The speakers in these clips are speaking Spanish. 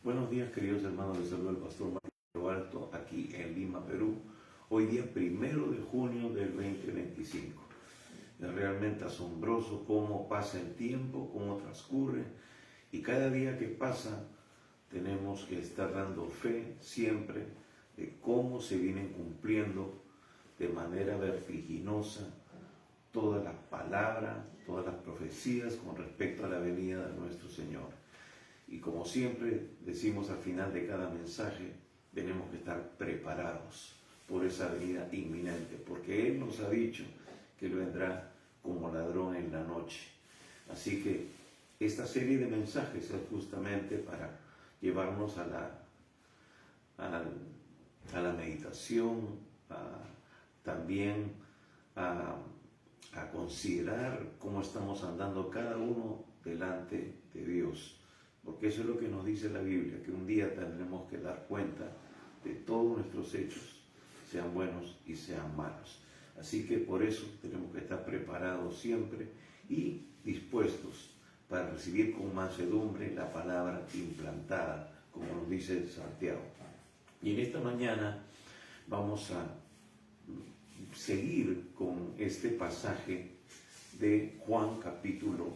Buenos días, queridos hermanos, les saluda el pastor Mario Alto, aquí en Lima, Perú. Hoy día 1 de junio del 2025. Es realmente asombroso cómo pasa el tiempo, cómo transcurre, y cada día que pasa tenemos que estar dando fe siempre de cómo se vienen cumpliendo de manera vertiginosa todas las palabras, todas las profecías con respecto a la venida de nuestro Señor. Y como siempre decimos al final de cada mensaje, tenemos que estar preparados por esa venida inminente, porque Él nos ha dicho que Él vendrá como ladrón en la noche. Así que esta serie de mensajes es justamente para llevarnos a la meditación, también a considerar cómo estamos andando cada uno delante de Dios. Porque eso es lo que nos dice la Biblia, que un día tendremos que dar cuenta de todos nuestros hechos, sean buenos y sean malos. Así que por eso tenemos que estar preparados siempre y dispuestos para recibir con mansedumbre la palabra implantada, como nos dice Santiago. Y en esta mañana vamos a seguir con este pasaje de Juan capítulo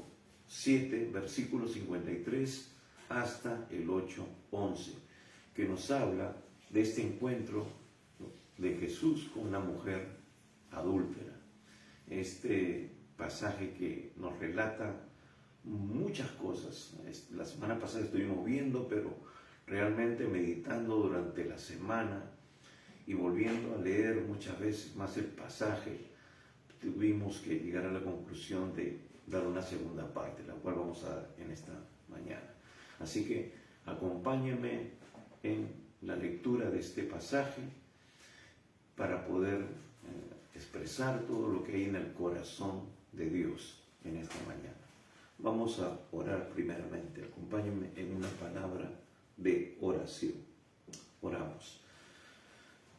7, versículo 53 hasta el 8:11, que nos habla de este encuentro de Jesús con una mujer adúltera. Este pasaje que nos relata muchas cosas. La semana pasada estuvimos viendo, pero realmente meditando durante la semana y volviendo a leer muchas veces más el pasaje, tuvimos que llegar a la conclusión de dar una segunda parte, la cual vamos a dar en esta mañana. Así que acompáñenme en la lectura de este pasaje para poder expresar todo lo que hay en el corazón de Dios en esta mañana. Vamos a orar primeramente. Acompáñenme en una palabra de oración. Oramos.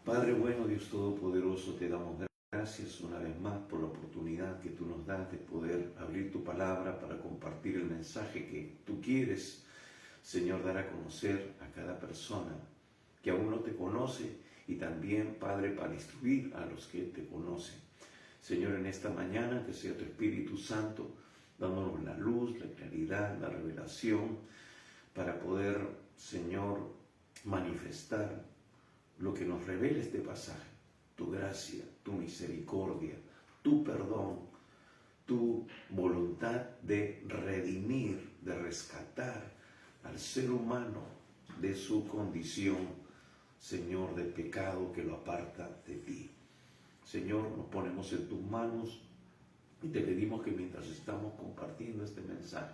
Padre bueno, Dios Todopoderoso, te damos gracias una vez más por la oportunidad que tú nos das de poder abrir tu palabra para compartir el mensaje que tú quieres, Señor, dar a conocer a cada persona que aún no te conoce y también, Padre, para instruir a los que te conocen. Señor, en esta mañana que sea tu Espíritu Santo dándonos la luz, la claridad, la revelación para poder, Señor, manifestar lo que nos revela este pasaje, tu gracia, tu misericordia, tu perdón, tu voluntad de redimir, de rescatar al ser humano de su condición, Señor, de pecado que lo aparta de ti. Señor, nos ponemos en tus manos y te pedimos que mientras estamos compartiendo este mensaje,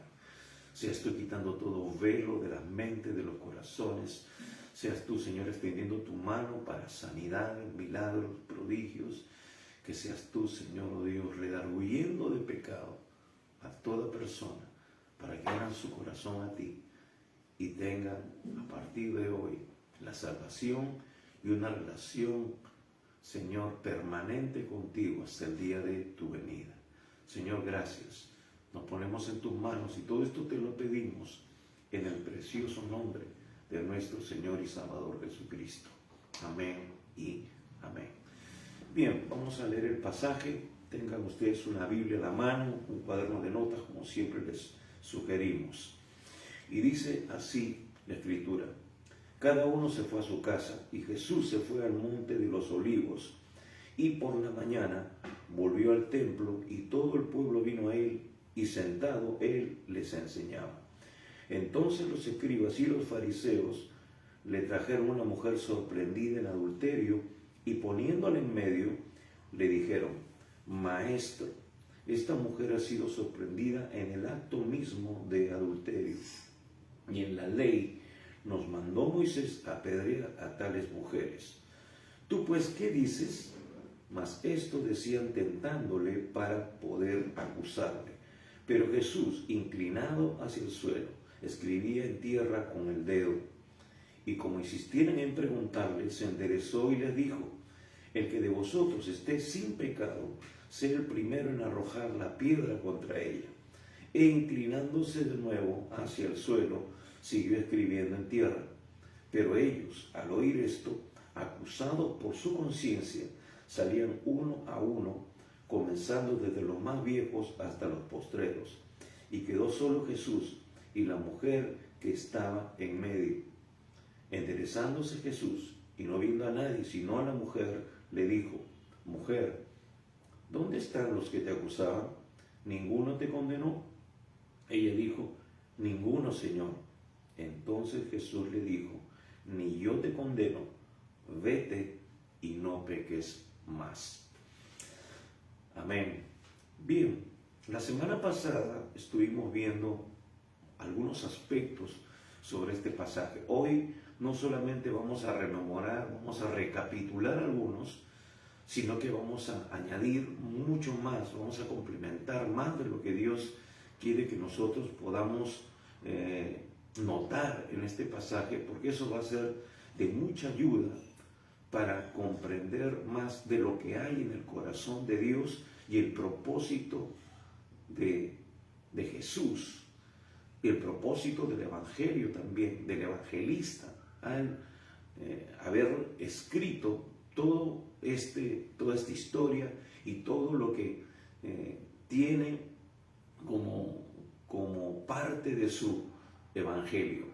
seas tú quitando todo velo de las mentes, de los corazones. Seas tú, Señor, extendiendo tu mano para sanidades, milagros, prodigios. Que seas tú, Señor, oh Dios, redarguyendo de pecado a toda persona para que abran su corazón a ti y tengan a partir de hoy la salvación y una relación, Señor, permanente contigo hasta el día de tu venida. Señor, gracias. Nos ponemos en tus manos y todo esto te lo pedimos en el precioso nombre de nuestro Señor y Salvador Jesucristo. Amén y amén. Bien, vamos a leer el pasaje. Tengan ustedes una Biblia a la mano, un cuaderno de notas, como siempre les sugerimos. Y dice así la Escritura: cada uno se fue a su casa y Jesús se fue al monte de los Olivos. Y por la mañana volvió al templo y todo el pueblo vino a él y sentado él les enseñaba. Entonces los escribas y los fariseos le trajeron una mujer sorprendida en adulterio y poniéndola en medio le dijeron: Maestro, esta mujer ha sido sorprendida en el acto mismo de adulterio. Y en la ley nos mandó Moisés a apedrear a tales mujeres. ¿Tú pues qué dices? Mas esto decían tentándole para poder acusarle. Pero Jesús, inclinado hacia el suelo, escribía en tierra con el dedo. Y como insistieran en preguntarle, se enderezó y les dijo: el que de vosotros esté sin pecado, sea el primero en arrojar la piedra contra ella. E inclinándose de nuevo hacia el suelo, siguió escribiendo en tierra. Pero ellos, al oír esto, acusados por su conciencia, salían uno a uno, comenzando desde los más viejos hasta los postreros. Y quedó solo Jesús y la mujer que estaba en medio. Enderezándose Jesús y no viendo a nadie sino a la mujer, le dijo: Mujer, ¿dónde están los que te acusaban? ¿Ninguno te condenó? Ella dijo: Ninguno, Señor. Entonces Jesús le dijo: Ni yo te condeno, vete y no peques más. Amén. Bien, la semana pasada estuvimos viendo algunos aspectos sobre este pasaje. Hoy no solamente vamos a rememorar, vamos a recapitular algunos, sino que vamos a añadir mucho más, vamos a complementar más de lo que Dios quiere que nosotros podamos notar en este pasaje, porque eso va a ser de mucha ayuda para comprender más de lo que hay en el corazón de Dios y el propósito de Jesús, y el propósito del Evangelio también, del evangelista, al haber escrito toda esta historia y todo lo que tiene como parte de su evangelio.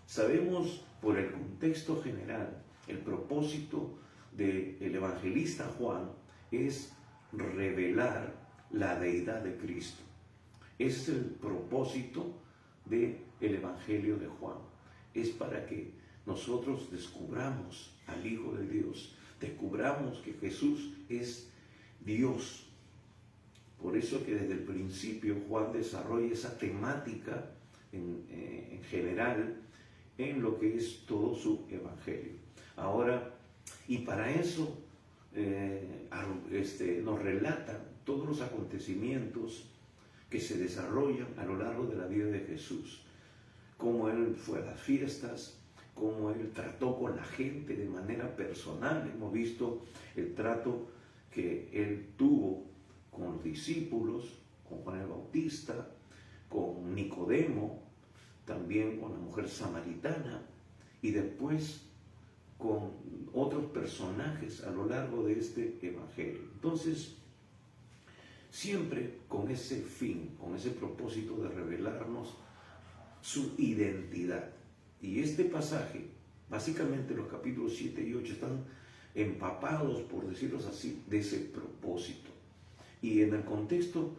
Sabemos por el contexto general, el propósito del evangelista Juan es revelar la deidad de Cristo. Es el propósito del evangelio de Juan. Es para que nosotros descubramos al Hijo de Dios, descubramos que Jesús es Dios. Por eso que desde el principio Juan desarrolla esa temática en general en lo que es todo su evangelio. Ahora, y para eso nos relata todos los acontecimientos que se desarrollan a lo largo de la vida de Jesús, cómo Él fue a las fiestas, cómo Él trató con la gente de manera personal. Hemos visto el trato que Él tuvo con los discípulos, con Juan el Bautista, con Nicodemo, también con la mujer samaritana, y después con otros personajes a lo largo de este evangelio. Entonces, siempre con ese fin, con ese propósito de revelarnos su identidad. Y este pasaje, básicamente los capítulos 7 y 8 están empapados, por decirlo así, de ese propósito. Y en el contexto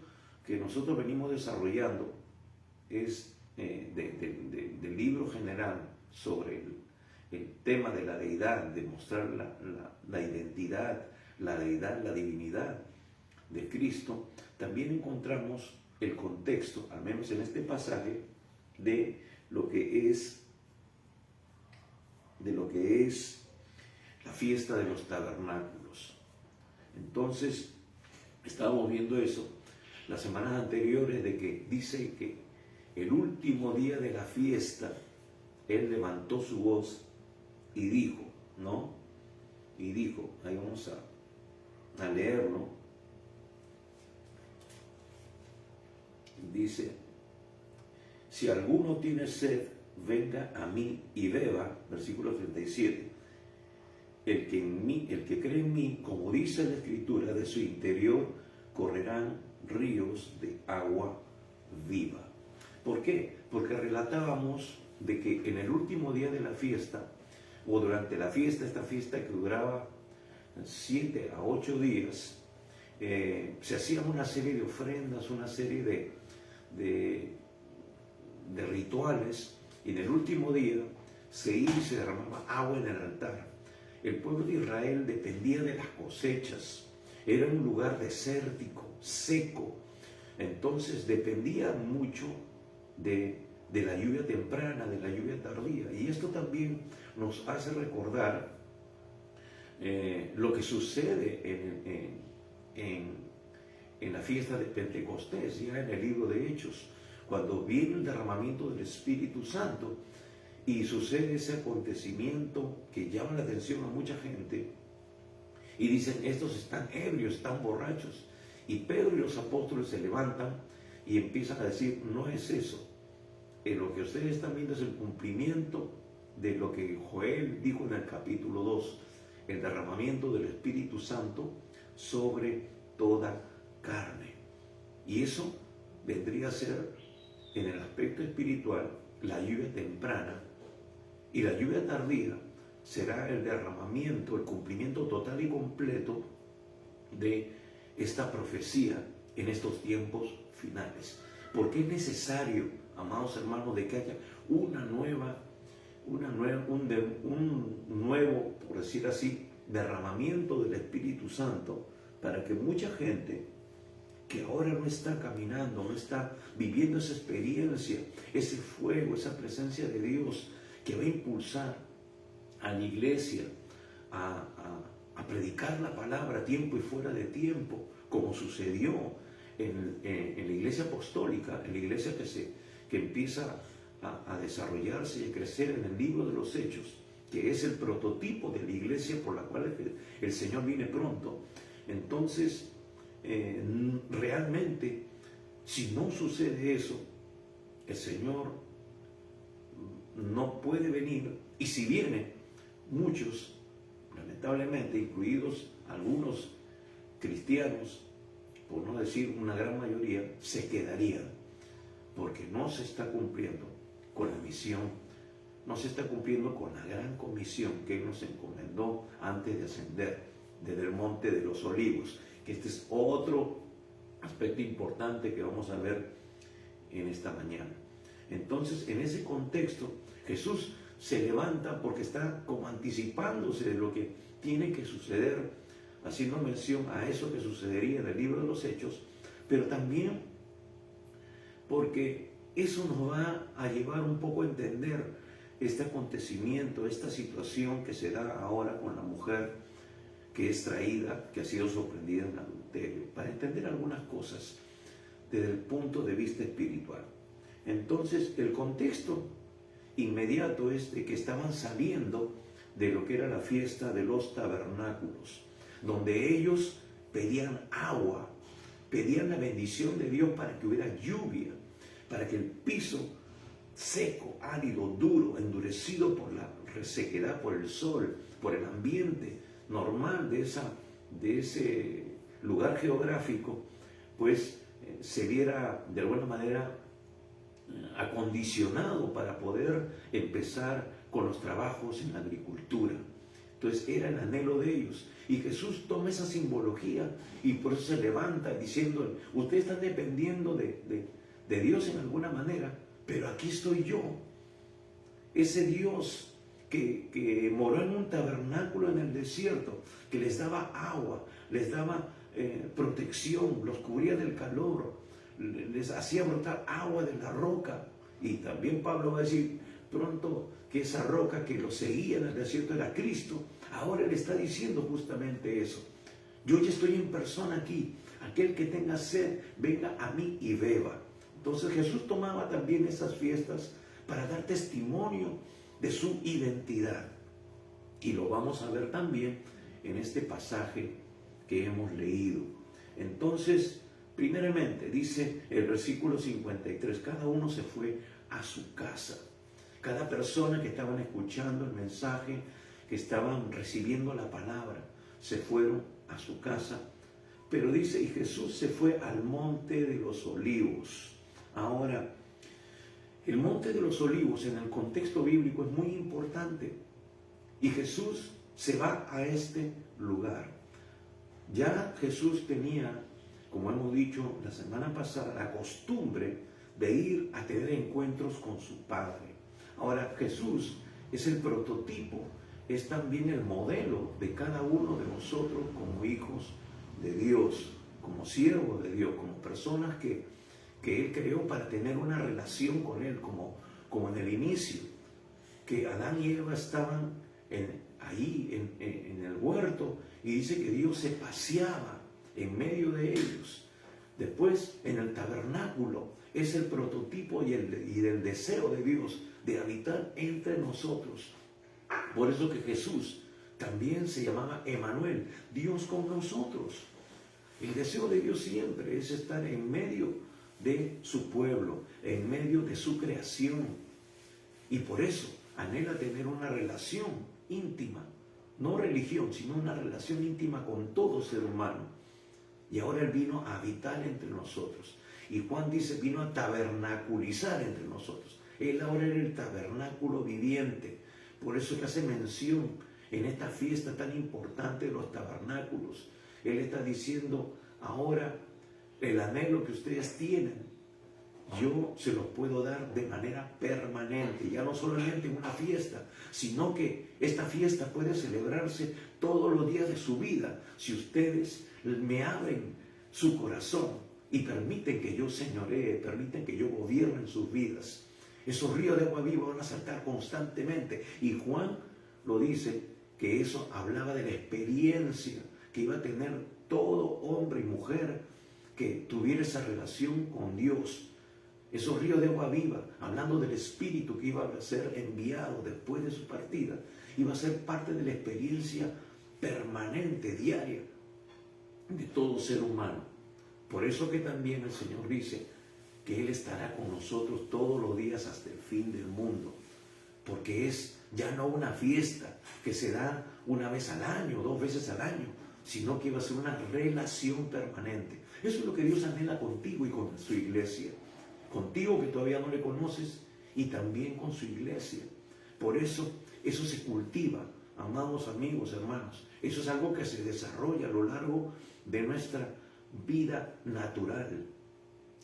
que nosotros venimos desarrollando es del libro general sobre el tema de la deidad, de mostrar la identidad, la deidad, la divinidad de Cristo. También encontramos el contexto, al menos en este pasaje, de lo que es la fiesta de los tabernáculos. Entonces, estábamos viendo eso las semanas anteriores, de que dice que el último día de la fiesta, Él levantó su voz y dijo, ¿no? Y dijo, ahí vamos a leerlo. Dice: si alguno tiene sed, venga a mí y beba. Versículo 37. El que cree en mí, como dice la Escritura, de su interior correrán ríos de agua viva. ¿Por qué? Porque relatábamos de que en el último día de la fiesta, o durante la fiesta, esta fiesta que duraba 7 a 8 días, se hacían una serie de ofrendas, una serie de rituales, y en el último día se iba y se derramaba agua en el altar. El pueblo de Israel dependía de las cosechas, era un lugar desértico, seco, entonces dependía mucho de la lluvia temprana, de la lluvia tardía. Y esto también nos hace recordar lo que sucede en la fiesta de Pentecostés, ya en el libro de Hechos, cuando viene el derramamiento del Espíritu Santo y sucede ese acontecimiento que llama la atención a mucha gente, y dicen: estos están ebrios, están borrachos. Y Pedro y los apóstoles se levantan y empiezan a decir: no es eso, lo que ustedes están viendo es el cumplimiento de lo que Joel dijo en el capítulo 2, el derramamiento del Espíritu Santo sobre toda carne. Y eso vendría a ser, en el aspecto espiritual, la lluvia temprana, y la lluvia tardía será el derramamiento, el cumplimiento total y completo de esta profecía en estos tiempos finales. Porque es necesario, amados hermanos, de que haya un nuevo, por decir así, derramamiento del Espíritu Santo, para que mucha gente que ahora no está caminando, no está viviendo esa experiencia, ese fuego, esa presencia de Dios que va a impulsar a la iglesia a predicar la palabra a tiempo y fuera de tiempo, como sucedió en la iglesia apostólica, en la iglesia que empieza a desarrollarse y a crecer en el libro de los Hechos, que es el prototipo de la iglesia por la cual el Señor viene pronto. Entonces, realmente, si no sucede eso, el Señor no puede venir, y si viene, muchos, lamentablemente, incluidos algunos cristianos, por no decir una gran mayoría, se quedarían, porque no se está cumpliendo con la misión, no se está cumpliendo con la gran comisión que Él nos encomendó antes de ascender desde el Monte de los Olivos, que este es otro aspecto importante que vamos a ver en esta mañana. Entonces, en ese contexto, Jesús se levanta porque está como anticipándose de lo que tiene que suceder, haciendo mención a eso que sucedería en el libro de los Hechos, pero también porque eso nos va a llevar un poco a entender este acontecimiento, esta situación que se da ahora con la mujer que es traída, que ha sido sorprendida en adulterio, para entender algunas cosas desde el punto de vista espiritual. Entonces, el contexto inmediato es de que estaban saliendo de lo que era la fiesta de los tabernáculos, donde ellos pedían agua, pedían la bendición de Dios para que hubiera lluvia, para que el piso seco, árido, duro, endurecido por la resequedad, por el sol, por el ambiente normal de ese lugar geográfico, pues se viera de alguna manera acondicionado para poder empezar con los trabajos en la agricultura. Entonces era el anhelo de ellos. Y Jesús toma esa simbología y por eso se levanta diciendo, ustedes están dependiendo de Dios en alguna manera, pero aquí estoy yo. Ese Dios que moró en un tabernáculo en el desierto, que les daba agua, les daba protección, los cubría del calor, les hacía brotar agua de la roca. Y también Pablo va a decir pronto que esa roca que lo seguía en el desierto era Cristo. Ahora le está diciendo justamente eso. Yo ya estoy en persona aquí. Aquel que tenga sed, venga a mí y beba. Entonces Jesús tomaba también esas fiestas para dar testimonio de su identidad. Y lo vamos a ver también en este pasaje que hemos leído. Entonces, primeramente, dice el versículo 53, cada uno se fue a su casa. Cada persona que estaban escuchando el mensaje, que estaban recibiendo la palabra, se fueron a su casa. Pero dice, y Jesús se fue al Monte de los Olivos. Ahora, el Monte de los Olivos en el contexto bíblico es muy importante. Y Jesús se va a este lugar. Ya Jesús tenía, como hemos dicho la semana pasada, la costumbre de ir a tener encuentros con su Padre. Ahora, Jesús es el prototipo, es también el modelo de cada uno de nosotros como hijos de Dios, como siervos de Dios, como personas que Él creó para tener una relación con Él, como en el inicio, que Adán y Eva estaban ahí en el huerto, y dice que Dios se paseaba en medio de ellos. Después, en el tabernáculo, es el prototipo y del deseo de Dios de habitar entre nosotros. Por eso que Jesús también se llamaba Emmanuel, Dios con nosotros. El deseo de Dios siempre es estar en medio de su pueblo, en medio de su creación. Y por eso anhela tener una relación íntima, no religión, sino una relación íntima con todo ser humano. Y ahora Él vino a habitar entre nosotros. Y Juan dice, vino a tabernaculizar entre nosotros. Él ahora era el tabernáculo viviente. Por eso es que hace mención en esta fiesta tan importante de los tabernáculos. Él está diciendo, ahora el anhelo que ustedes tienen, yo se los puedo dar de manera permanente, ya no solamente en una fiesta, sino que esta fiesta puede celebrarse todos los días de su vida, si ustedes me abren su corazón y permiten que yo señoree, permiten que yo gobierne en sus vidas. Esos ríos de agua viva van a saltar constantemente. Y Juan lo dice, que eso hablaba de la experiencia que iba a tener todo hombre y mujer que tuviera esa relación con Dios. Esos ríos de agua viva, hablando del Espíritu que iba a ser enviado después de su partida, iba a ser parte de la experiencia permanente, diaria, de todo ser humano. Por eso que también el Señor dice que Él estará con nosotros todos los días hasta el fin del mundo, porque es ya no una fiesta que se da una vez al año, 2 veces al año, sino que va a ser una relación permanente. Eso es lo que Dios anhela contigo y con su iglesia. Contigo que todavía no le conoces y también con su iglesia. Por eso se cultiva, amados amigos, hermanos. Eso es algo que se desarrolla a lo largo de nuestra vida natural.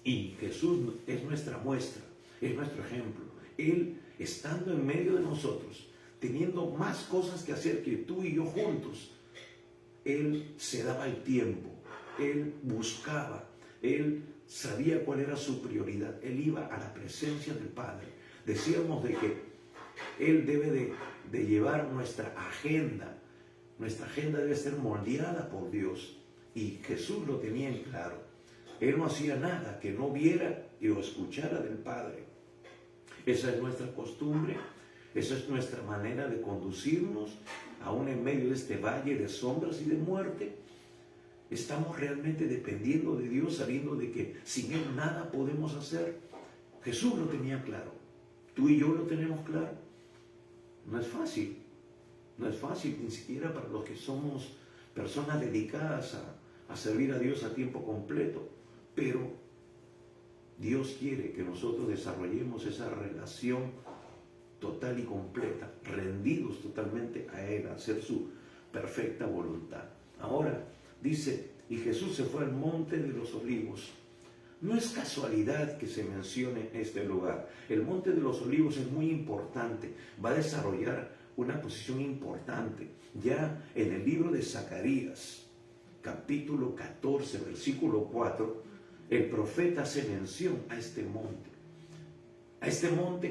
Y Jesús es nuestra muestra, es nuestro ejemplo. Él, estando en medio de nosotros, teniendo más cosas que hacer que tú y yo juntos, Él se daba el tiempo, Él buscaba, Él sabía cuál era su prioridad. Él iba a la presencia del Padre. Decíamos de que Él debe de llevar nuestra agenda. Nuestra agenda debe ser moldeada por Dios. Y Jesús lo tenía en claro. Él no hacía nada que no viera o escuchara del Padre. Esa es nuestra costumbre. Esa es nuestra manera de conducirnos, aún en medio de este valle de sombras y de muerte. Estamos realmente dependiendo de Dios, sabiendo de que sin Él nada podemos hacer. Jesús lo tenía claro. Tú y yo lo tenemos claro. No es fácil. No es fácil, ni siquiera para los que somos personas dedicadas a servir a Dios a tiempo completo. Pero Dios quiere que nosotros desarrollemos esa relación total y completa, rendidos totalmente a Él, a hacer su perfecta voluntad. Ahora, dice, y Jesús se fue al monte de los olivos. No es casualidad que se mencione este lugar. El monte de los olivos es muy importante, va a desarrollar una posición importante. Ya en el libro de Zacarías, capítulo 14, versículo 4, el profeta hace mención a este monte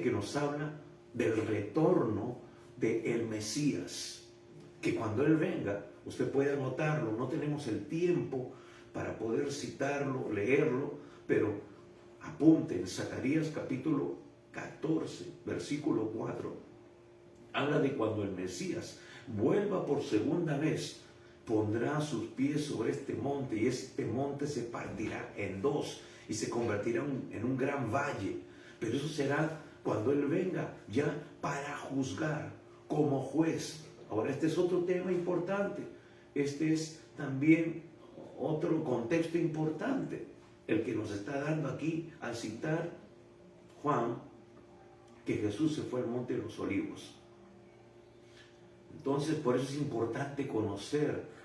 que nos habla del retorno del Mesías, que cuando Él venga, usted puede anotarlo, no tenemos el tiempo para poder citarlo, leerlo, pero apunte en Zacarías capítulo 14, versículo 4, habla de cuando el Mesías vuelva por segunda vez, pondrá sus pies sobre este monte y este monte se partirá en dos y se convertirá en un gran valle, pero eso será cuando Él venga ya para juzgar como juez. Ahora, este es otro tema importante. Este es también otro contexto importante, el que nos está dando aquí al citar Juan, que Jesús se fue al monte de los olivos. Entonces, por eso es importante conocer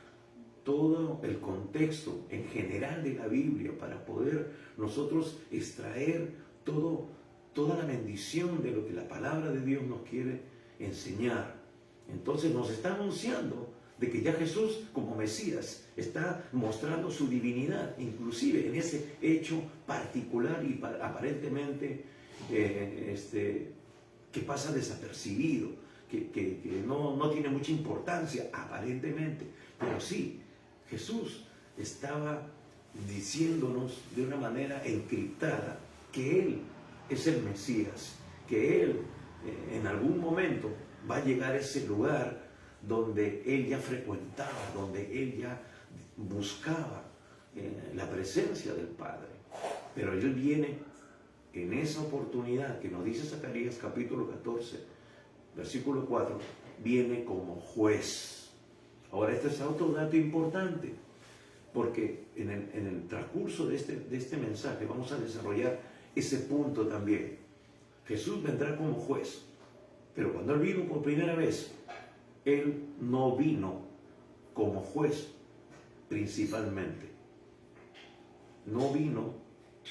todo el contexto en general de la Biblia para poder nosotros extraer toda la bendición de lo que la palabra de Dios nos quiere enseñar. Entonces nos está anunciando de que ya Jesús como Mesías está mostrando su divinidad, inclusive en ese hecho particular y aparentemente que pasa desapercibido, que no tiene mucha importancia aparentemente, pero sí, Jesús estaba diciéndonos de una manera encriptada que Él es el Mesías, que Él en algún momento va a llegar a ese lugar donde Él ya frecuentaba, donde Él ya buscaba la presencia del Padre. Pero Él viene en esa oportunidad que nos dice Zacarías capítulo 14, versículo 4, viene como juez. Ahora, este es otro dato importante, porque en el transcurso de este mensaje vamos a desarrollar ese punto también. Jesús vendrá como juez, pero cuando Él vino por primera vez, Él no vino como juez principalmente. No vino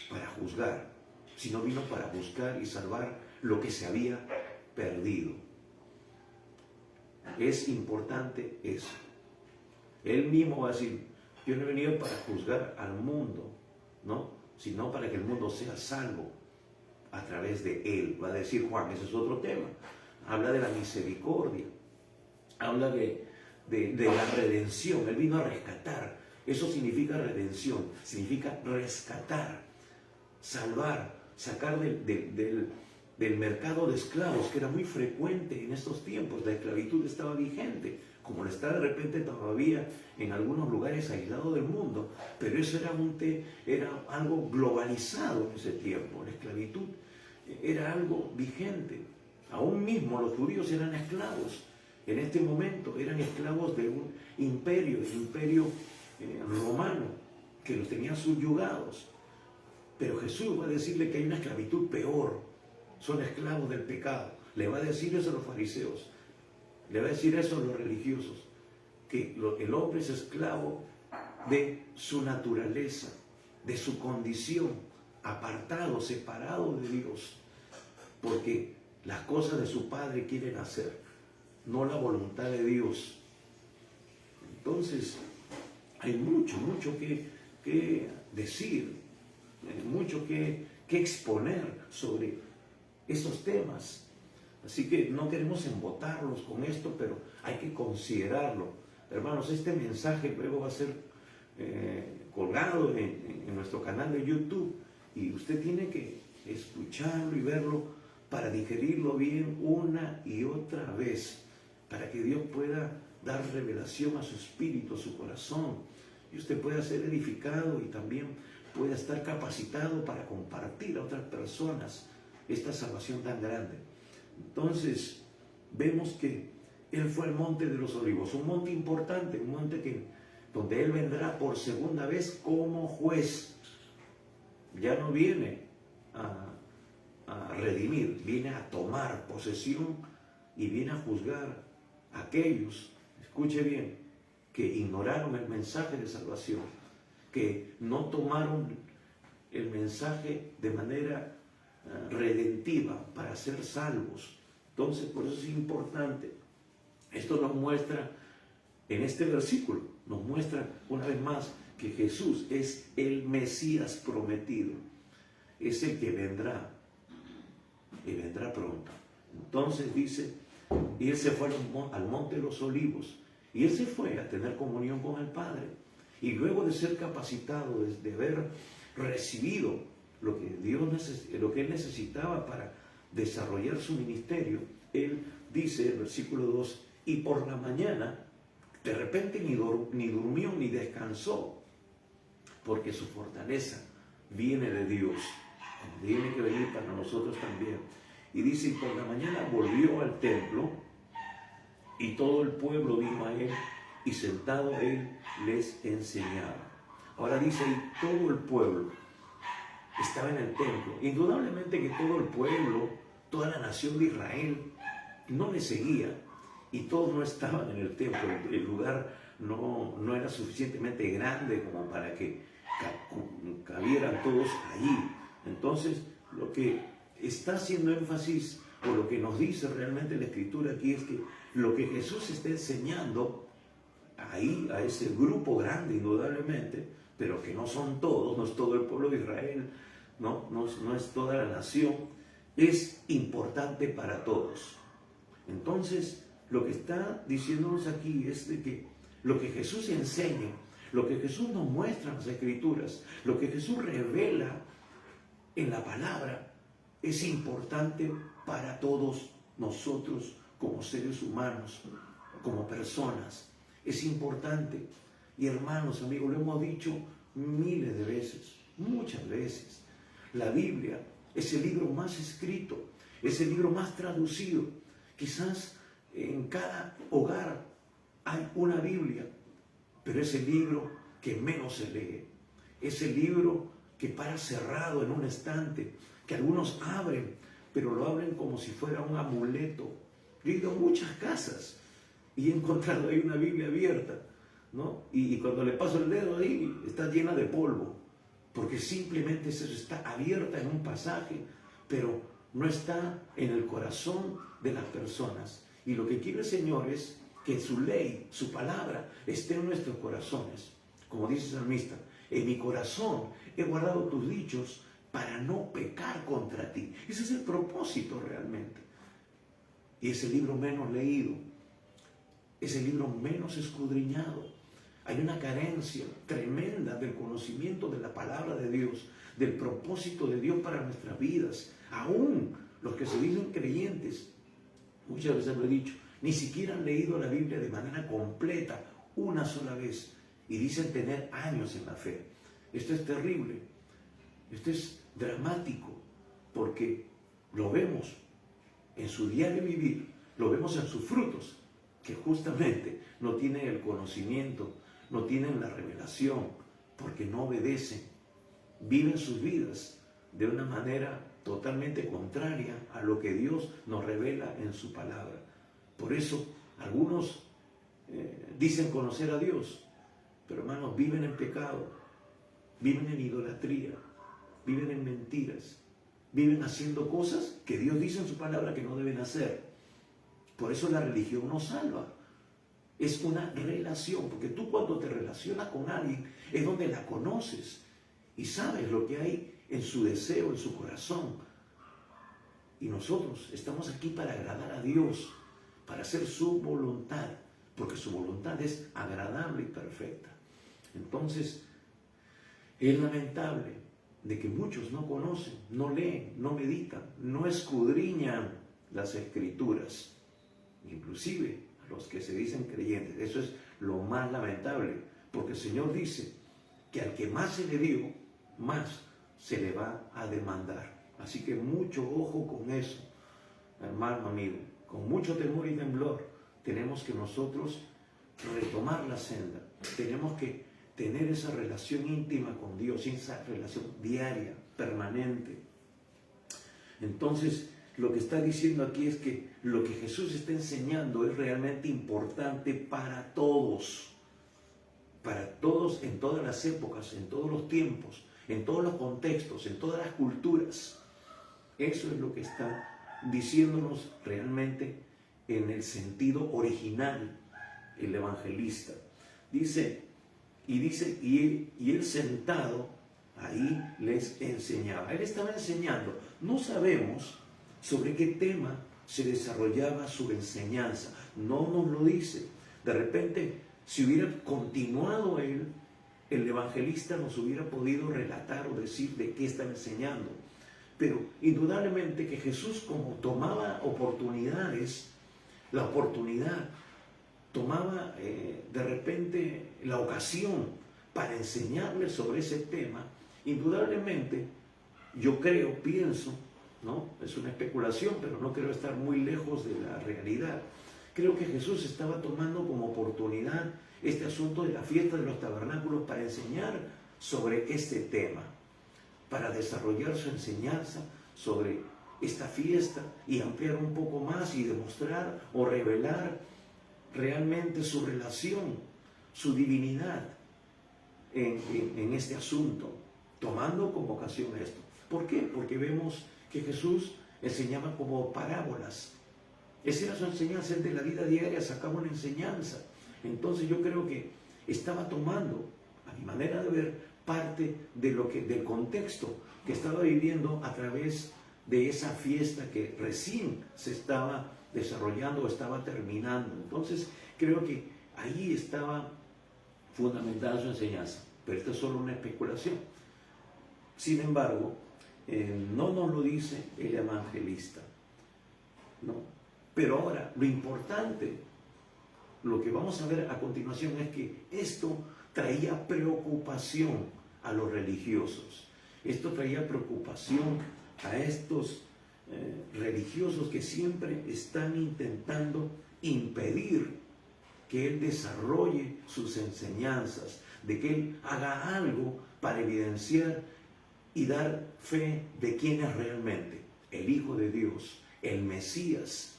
para juzgar, sino vino para buscar y salvar lo que se había perdido. Es importante eso. Él mismo va a decir, yo no he venido para juzgar al mundo, ¿no? Sino para que el mundo sea salvo a través de Él. Va a decir Juan, ese es otro tema. Habla de la misericordia, habla de la redención. Él vino a rescatar. Eso significa redención, significa rescatar, salvar, sacar del mercado de esclavos, que era muy frecuente en estos tiempos. La esclavitud estaba vigente, como lo está de repente todavía en algunos lugares aislados del mundo, pero eso era algo globalizado en ese tiempo. La esclavitud era algo vigente. Aún mismo los judíos eran esclavos. En este momento eran esclavos de un imperio, el imperio romano, que los tenía subyugados. Pero Jesús va a decirle que hay una esclavitud peor. Son esclavos del pecado. Le va a decir eso a los fariseos. Le va a decir eso a los religiosos. Que el hombre es esclavo de su naturaleza, de su condición, apartado, separado de Dios. Porque las cosas de su Padre quieren hacer, no la voluntad de Dios. Entonces, hay mucho que decir, mucho que exponer sobre estos temas. Así que no queremos embotarlos con esto, pero hay que considerarlo. Hermanos, este mensaje luego va a ser colgado en nuestro canal de YouTube, y usted tiene que escucharlo y verlo para digerirlo bien una y otra vez, para que Dios pueda dar revelación a su espíritu, a su corazón, y usted pueda ser edificado y también pueda estar capacitado para compartir a otras personas esta salvación tan grande. Entonces, vemos que Él fue al monte de los olivos, un monte importante, un monte donde Él vendrá por segunda vez como juez. Ya no viene a redimir, viene a tomar posesión y viene a juzgar a aquellos, escuche bien, que ignoraron el mensaje de salvación, que no tomaron el mensaje de manera redentiva para ser salvos. Entonces, por eso es importante. Esto nos muestra, en este versículo, nos muestra una vez más que Jesús es el Mesías prometido, es el que vendrá, y vendrá pronto. Entonces dice, y Él se fue al monte de los olivos, y Él se fue a tener comunión con el Padre, y luego de ser capacitado, de haber recibido lo que Él necesitaba para desarrollar su ministerio, Él dice, el versículo 2, y por la mañana, de repente ni durmió ni descansó, porque su fortaleza viene de Dios, tiene que venir para nosotros también. Y dice, y por la mañana volvió al templo, y todo el pueblo vino a Él, y sentado Él les enseñaba. Ahora dice, y todo el pueblo estaba en el templo. Indudablemente que todo el pueblo, toda la nación de Israel, no le seguía, y todos no estaban en el templo. El lugar no era suficientemente grande como para que cabieran todos allí. Entonces, lo que está haciendo énfasis, o lo que nos dice realmente la Escritura aquí, es que lo que Jesús está enseñando ahí, a ese grupo grande, indudablemente, pero que no son todos, no es todo el pueblo de Israel, no es toda la nación, es importante para todos. Entonces, lo que está diciéndonos aquí es de que lo que Jesús enseña, lo que Jesús nos muestra en las Escrituras, lo que Jesús revela en la palabra, es importante para todos nosotros como seres humanos, como personas. Es importante. Y hermanos, amigos, lo hemos dicho miles de veces, muchas veces. La Biblia es el libro más escrito, es el libro más traducido. Quizás en cada hogar hay una Biblia, pero es el libro que menos se lee. Es el libro que para cerrado en un estante, que algunos abren, pero lo abren como si fuera un amuleto. Yo he ido a muchas casas y he encontrado ahí una Biblia abierta, ¿no? Y cuando le paso el dedo ahí, está llena de polvo, porque simplemente eso está abierta en un pasaje, pero no está en el corazón de las personas. Y lo que quiere el Señor es que su ley, su palabra, esté en nuestros corazones. Como dice el salmista, en mi corazón he guardado tus dichos para no pecar contra ti. Ese es el propósito realmente. Y es el libro menos leído, es el libro menos escudriñado. Hay una carencia tremenda del conocimiento de la palabra de Dios, del propósito de Dios para nuestras vidas. Aún los que se dicen creyentes, muchas veces lo he dicho, ni siquiera han leído la Biblia de manera completa una sola vez y dicen tener años en la fe. Esto es terrible, esto es dramático, porque lo vemos en su diario vivir, lo vemos en sus frutos, que justamente no tienen el conocimiento, no tienen la revelación, porque no obedecen, viven sus vidas de una manera totalmente contraria a lo que Dios nos revela en su palabra. Por eso algunos dicen conocer a Dios, pero hermanos, viven en pecado, viven en idolatría, viven en mentiras, viven haciendo cosas que Dios dice en su palabra que no deben hacer. Por eso la religión no salva. Es una relación, porque tú cuando te relacionas con alguien es donde la conoces y sabes lo que hay en su deseo, en su corazón. Y nosotros estamos aquí para agradar a Dios, para hacer su voluntad, porque su voluntad es agradable y perfecta. Entonces, es lamentable de que muchos no conocen, no leen, no meditan, no escudriñan las Escrituras, inclusive los que se dicen creyentes. Eso es lo más lamentable, porque el Señor dice que al que más se le dio, más se le va a demandar. Así que mucho ojo con eso, hermano, amigo. Con mucho temor y temblor tenemos que nosotros retomar la senda. Tenemos que tener esa relación íntima con Dios, esa relación diaria, permanente. Entonces, lo que está diciendo aquí es que lo que Jesús está enseñando es realmente importante para todos en todas las épocas, en todos los tiempos, en todos los contextos, en todas las culturas. Eso es lo que está diciéndonos realmente en el sentido original el evangelista. Dice, y él sentado ahí les enseñaba. Él estaba enseñando. No sabemos sobre qué tema se desarrollaba su enseñanza. No nos lo dice. De repente, si hubiera continuado él, el evangelista nos hubiera podido relatar o decir de qué estaba enseñando. Pero indudablemente que Jesús, como tomaba oportunidades, la oportunidad, tomaba de repente la ocasión para enseñarles sobre ese tema, indudablemente, yo creo, pienso, ¿no? Es una especulación, pero no quiero estar muy lejos de la realidad. Creo que Jesús estaba tomando como oportunidad este asunto de la fiesta de los tabernáculos para enseñar sobre este tema, para desarrollar su enseñanza sobre esta fiesta y ampliar un poco más y demostrar o revelar realmente su relación, su divinidad en este asunto, tomando como ocasión esto. ¿Por qué? Porque vemos que Jesús enseñaba como parábolas. Esa era su enseñanza, él de la vida diaria sacaba una enseñanza. Entonces yo creo que estaba tomando, a mi manera de ver, parte de del contexto que estaba viviendo a través de esa fiesta que recién se estaba desarrollando o estaba terminando. Entonces creo que ahí estaba fundamentada su enseñanza, pero esto es solo una especulación. Sin embargo, no nos lo dice el evangelista, ¿no? Pero ahora, lo importante, lo que vamos a ver a continuación es que esto traía preocupación a los religiosos. Esto traía preocupación a estos religiosos que siempre están intentando impedir que él desarrolle sus enseñanzas, de que él haga algo para evidenciar y dar fe de quién es realmente el Hijo de Dios, el Mesías.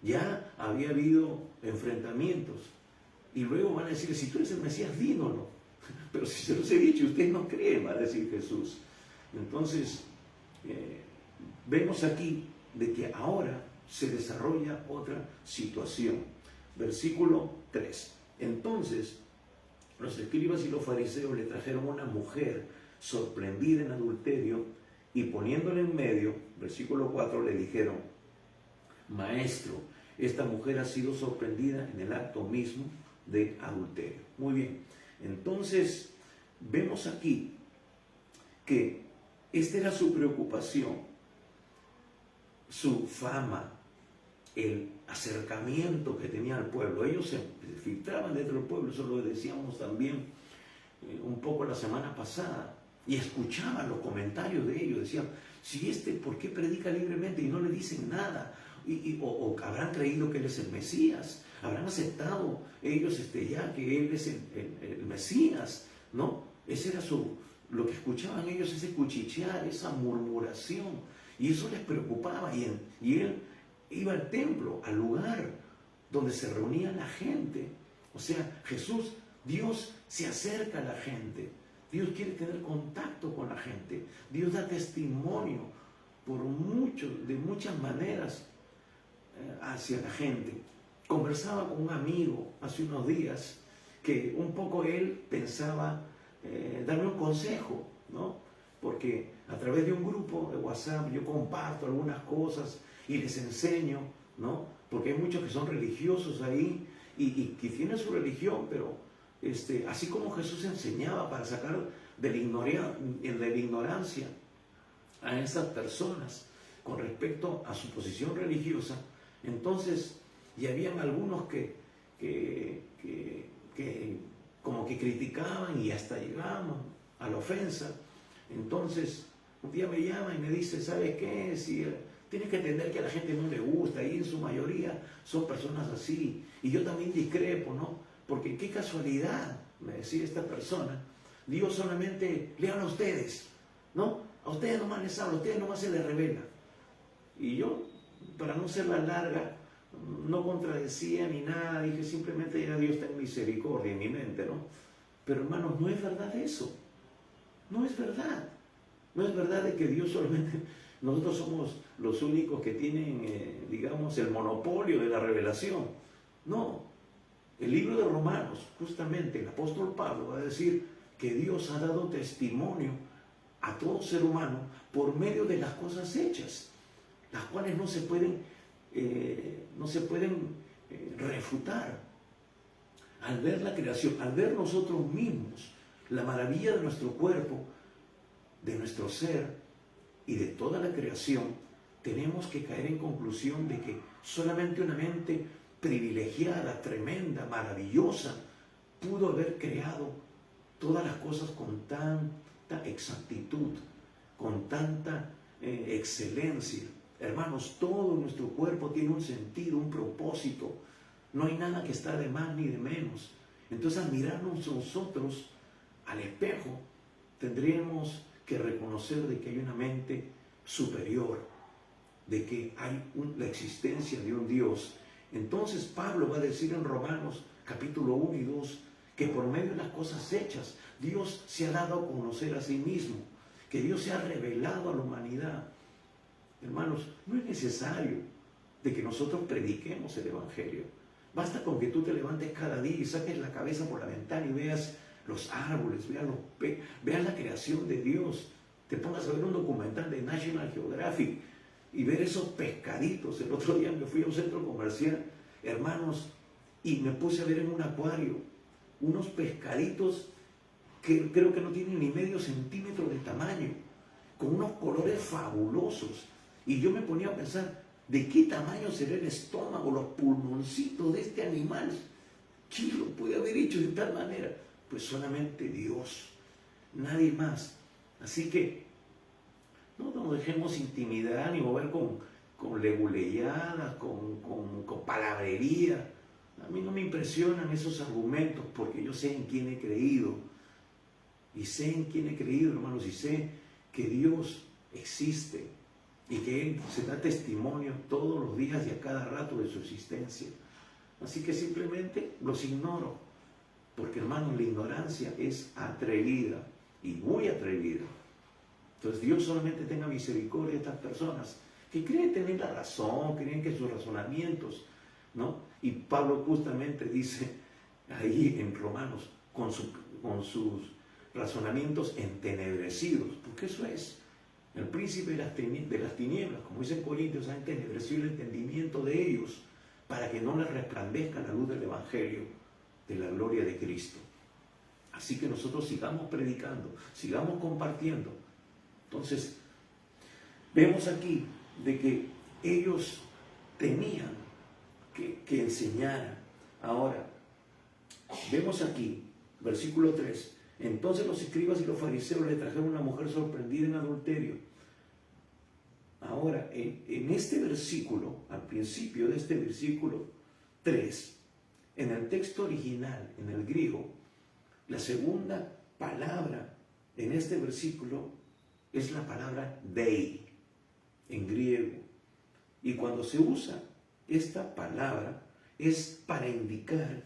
Ya había habido enfrentamientos y luego van a decir, si tú eres el Mesías, dínoslo. Pero si se los he dicho, ustedes no creen, va a decir Jesús. Entonces, vemos aquí de que ahora se desarrolla otra situación. Versículo 3. Entonces, los escribas y los fariseos le trajeron una mujer sorprendida en adulterio y poniéndola en medio, versículo 4, le dijeron, Maestro, esta mujer ha sido sorprendida en el acto mismo de adulterio. Muy bien, entonces vemos aquí que esta era su preocupación, su fama, el acercamiento que tenía al pueblo. Ellos se filtraban dentro del pueblo, eso lo decíamos también un poco la semana pasada, y escuchaban los comentarios de ellos, decían, si ¿por qué predica libremente y no le dicen nada? O habrán creído que él es el Mesías, habrán aceptado ellos ya que él es el Mesías, ¿no? Ese era lo que escuchaban ellos, ese cuchichear, esa murmuración, y eso les preocupaba, y él iba al templo, al lugar donde se reunía la gente. O sea, Jesús, Dios se acerca a la gente, Dios quiere tener contacto con la gente, Dios da testimonio de muchas maneras hacia la gente. Conversaba con un amigo hace unos días que un poco él pensaba darme un consejo, ¿no? Porque a través de un grupo de WhatsApp yo comparto algunas cosas y les enseño, ¿no? Porque hay muchos que son religiosos ahí y que tienen su religión, pero así como Jesús enseñaba para sacar de la ignorancia a esas personas con respecto a su posición religiosa, entonces ya habían algunos que como que criticaban y hasta llegábamos a la ofensa. Entonces un día me llama y me dice, ¿sabes qué? Si tienes que entender que a la gente no le gusta y en su mayoría son personas así, y yo también discrepo, ¿no? Porque qué casualidad, me decía esta persona, Dios solamente le habla a ustedes, ¿no? A ustedes nomás les habla, a ustedes nomás se les revela. Y yo, para no ser la larga, no contradecía ni nada, dije simplemente ya Dios ten misericordia en mi mente, ¿no? Pero hermanos, no es verdad eso, no es verdad. No es verdad de que Dios solamente, nosotros somos los únicos que tienen, digamos, el monopolio de la revelación. No, el libro de Romanos, justamente el apóstol Pablo va a decir que Dios ha dado testimonio a todo ser humano por medio de las cosas hechas, las cuales no se pueden refutar. Al ver la creación, al ver nosotros mismos la maravilla de nuestro cuerpo, de nuestro ser y de toda la creación, tenemos que caer en conclusión de que solamente una mente privilegiada, tremenda, maravillosa, pudo haber creado todas las cosas con tanta exactitud, con tanta excelencia. Hermanos, todo nuestro cuerpo tiene un sentido, un propósito. No hay nada que está de más ni de menos. Entonces, al mirarnos nosotros al espejo, tendríamos que reconocer de que hay una mente superior, de que hay la existencia de un Dios. Entonces Pablo va a decir en Romanos capítulo 1 y 2 que por medio de las cosas hechas Dios se ha dado a conocer a sí mismo, que Dios se ha revelado a la humanidad. Hermanos, no es necesario de que nosotros prediquemos el Evangelio. Basta con que tú te levantes cada día y saques la cabeza por la ventana y veas los árboles, veas la creación de Dios, te pongas a ver un documental de National Geographic y ver esos pescaditos. El otro día me fui a un centro comercial, hermanos, y me puse a ver en un acuario unos pescaditos que creo que no tienen ni medio centímetro de tamaño, con unos colores fabulosos. Y yo me ponía a pensar, ¿de qué tamaño será el estómago, los pulmoncitos de este animal? ¿Quién lo puede haber hecho de tal manera? Pues solamente Dios, nadie más. Así que no nos dejemos intimidar ni mover con leguleyadas, con palabrería. A mí no me impresionan esos argumentos porque yo sé en quién he creído. Y sé en quién he creído, hermanos, y sé que Dios existe y que Él se da testimonio todos los días y a cada rato de su existencia. Así que simplemente los ignoro, porque, hermanos, la ignorancia es atrevida y muy atrevida. Entonces Dios solamente tenga misericordia de estas personas que creen tener la razón, creen que sus razonamientos, ¿no? Y Pablo justamente dice ahí en Romanos, con sus razonamientos entenebrecidos, porque eso es. El príncipe de las tinieblas, como dice en Corintios, ha entenebrecido el entendimiento de ellos para que no les resplandezca la luz del Evangelio de la gloria de Cristo. Así que nosotros sigamos predicando, sigamos compartiendo. Entonces, vemos aquí de que ellos tenían que enseñar. Ahora, vemos aquí, versículo 3. Entonces los escribas y los fariseos le trajeron una mujer sorprendida en adulterio. Ahora, en este versículo, al principio de este versículo 3, en el texto original, en el griego, la segunda palabra en este versículo es la palabra dei, en griego. Y cuando se usa esta palabra es para indicar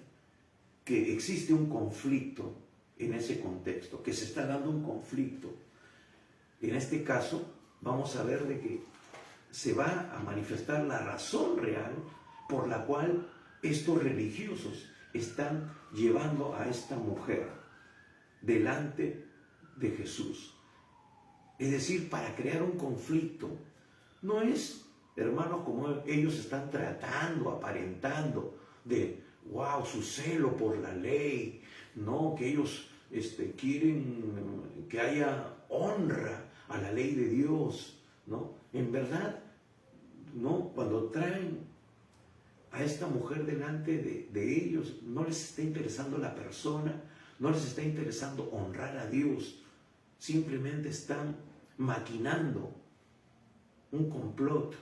que existe un conflicto en ese contexto, que se está dando un conflicto. En este caso, vamos a ver de que se va a manifestar la razón real por la cual estos religiosos están llevando a esta mujer delante de Jesús. Es decir, para crear un conflicto. No es, hermanos, como ellos están tratando, aparentando de, wow, su celo por la ley, no, que ellos quieren que haya honra a la ley de Dios, ¿no? En verdad, no, cuando traen a esta mujer delante de ellos, no les está interesando la persona, no les está interesando honrar a Dios, simplemente están maquinando un complot,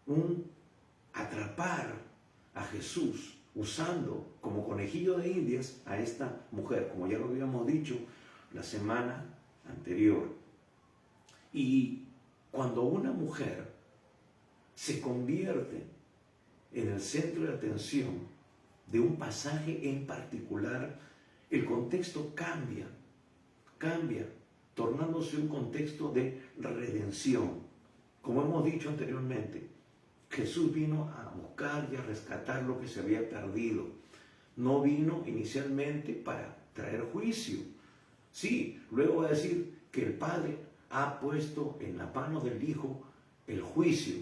un atrapar a Jesús, usando como conejillo de indias a esta mujer, como ya lo habíamos dicho la semana anterior. Y cuando una mujer se convierte en el centro de atención de un pasaje en particular, el contexto cambia, tornándose un contexto de redención. Como hemos dicho anteriormente, Jesús vino a buscar y a rescatar lo que se había perdido. No vino inicialmente para traer juicio. Sí, luego va a decir que el Padre ha puesto en la mano del Hijo el juicio.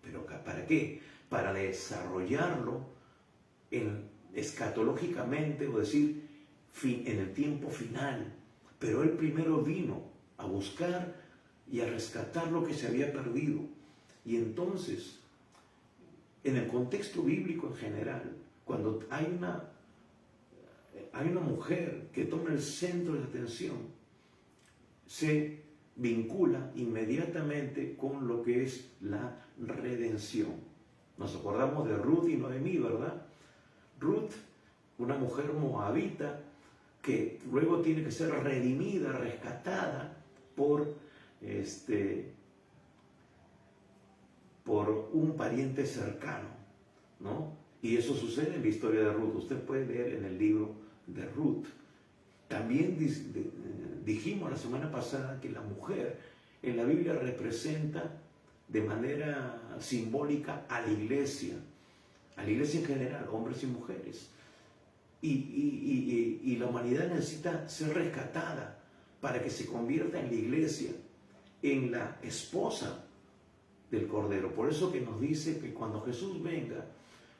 ¿Pero para qué? Para desarrollarlo escatológicamente, o decir, en el tiempo final. Pero Él primero vino a buscar y a rescatar lo que se había perdido. Y entonces, en el contexto bíblico en general, cuando hay una mujer que toma el centro de atención, se vincula inmediatamente con lo que es la redención. Nos acordamos de Ruth y Noemí, ¿verdad? Ruth, una mujer moabita que luego tiene que ser redimida, rescatada por un pariente cercano, ¿no? Y eso sucede en la historia de Ruth. Usted puede leer en el libro de Ruth. También dijimos la semana pasada que la mujer en la Biblia representa de manera simbólica a la iglesia en general, hombres y mujeres. Y la humanidad necesita ser rescatada para que se convierta en la iglesia, en la esposa del Cordero. Por eso que nos dice que cuando Jesús venga,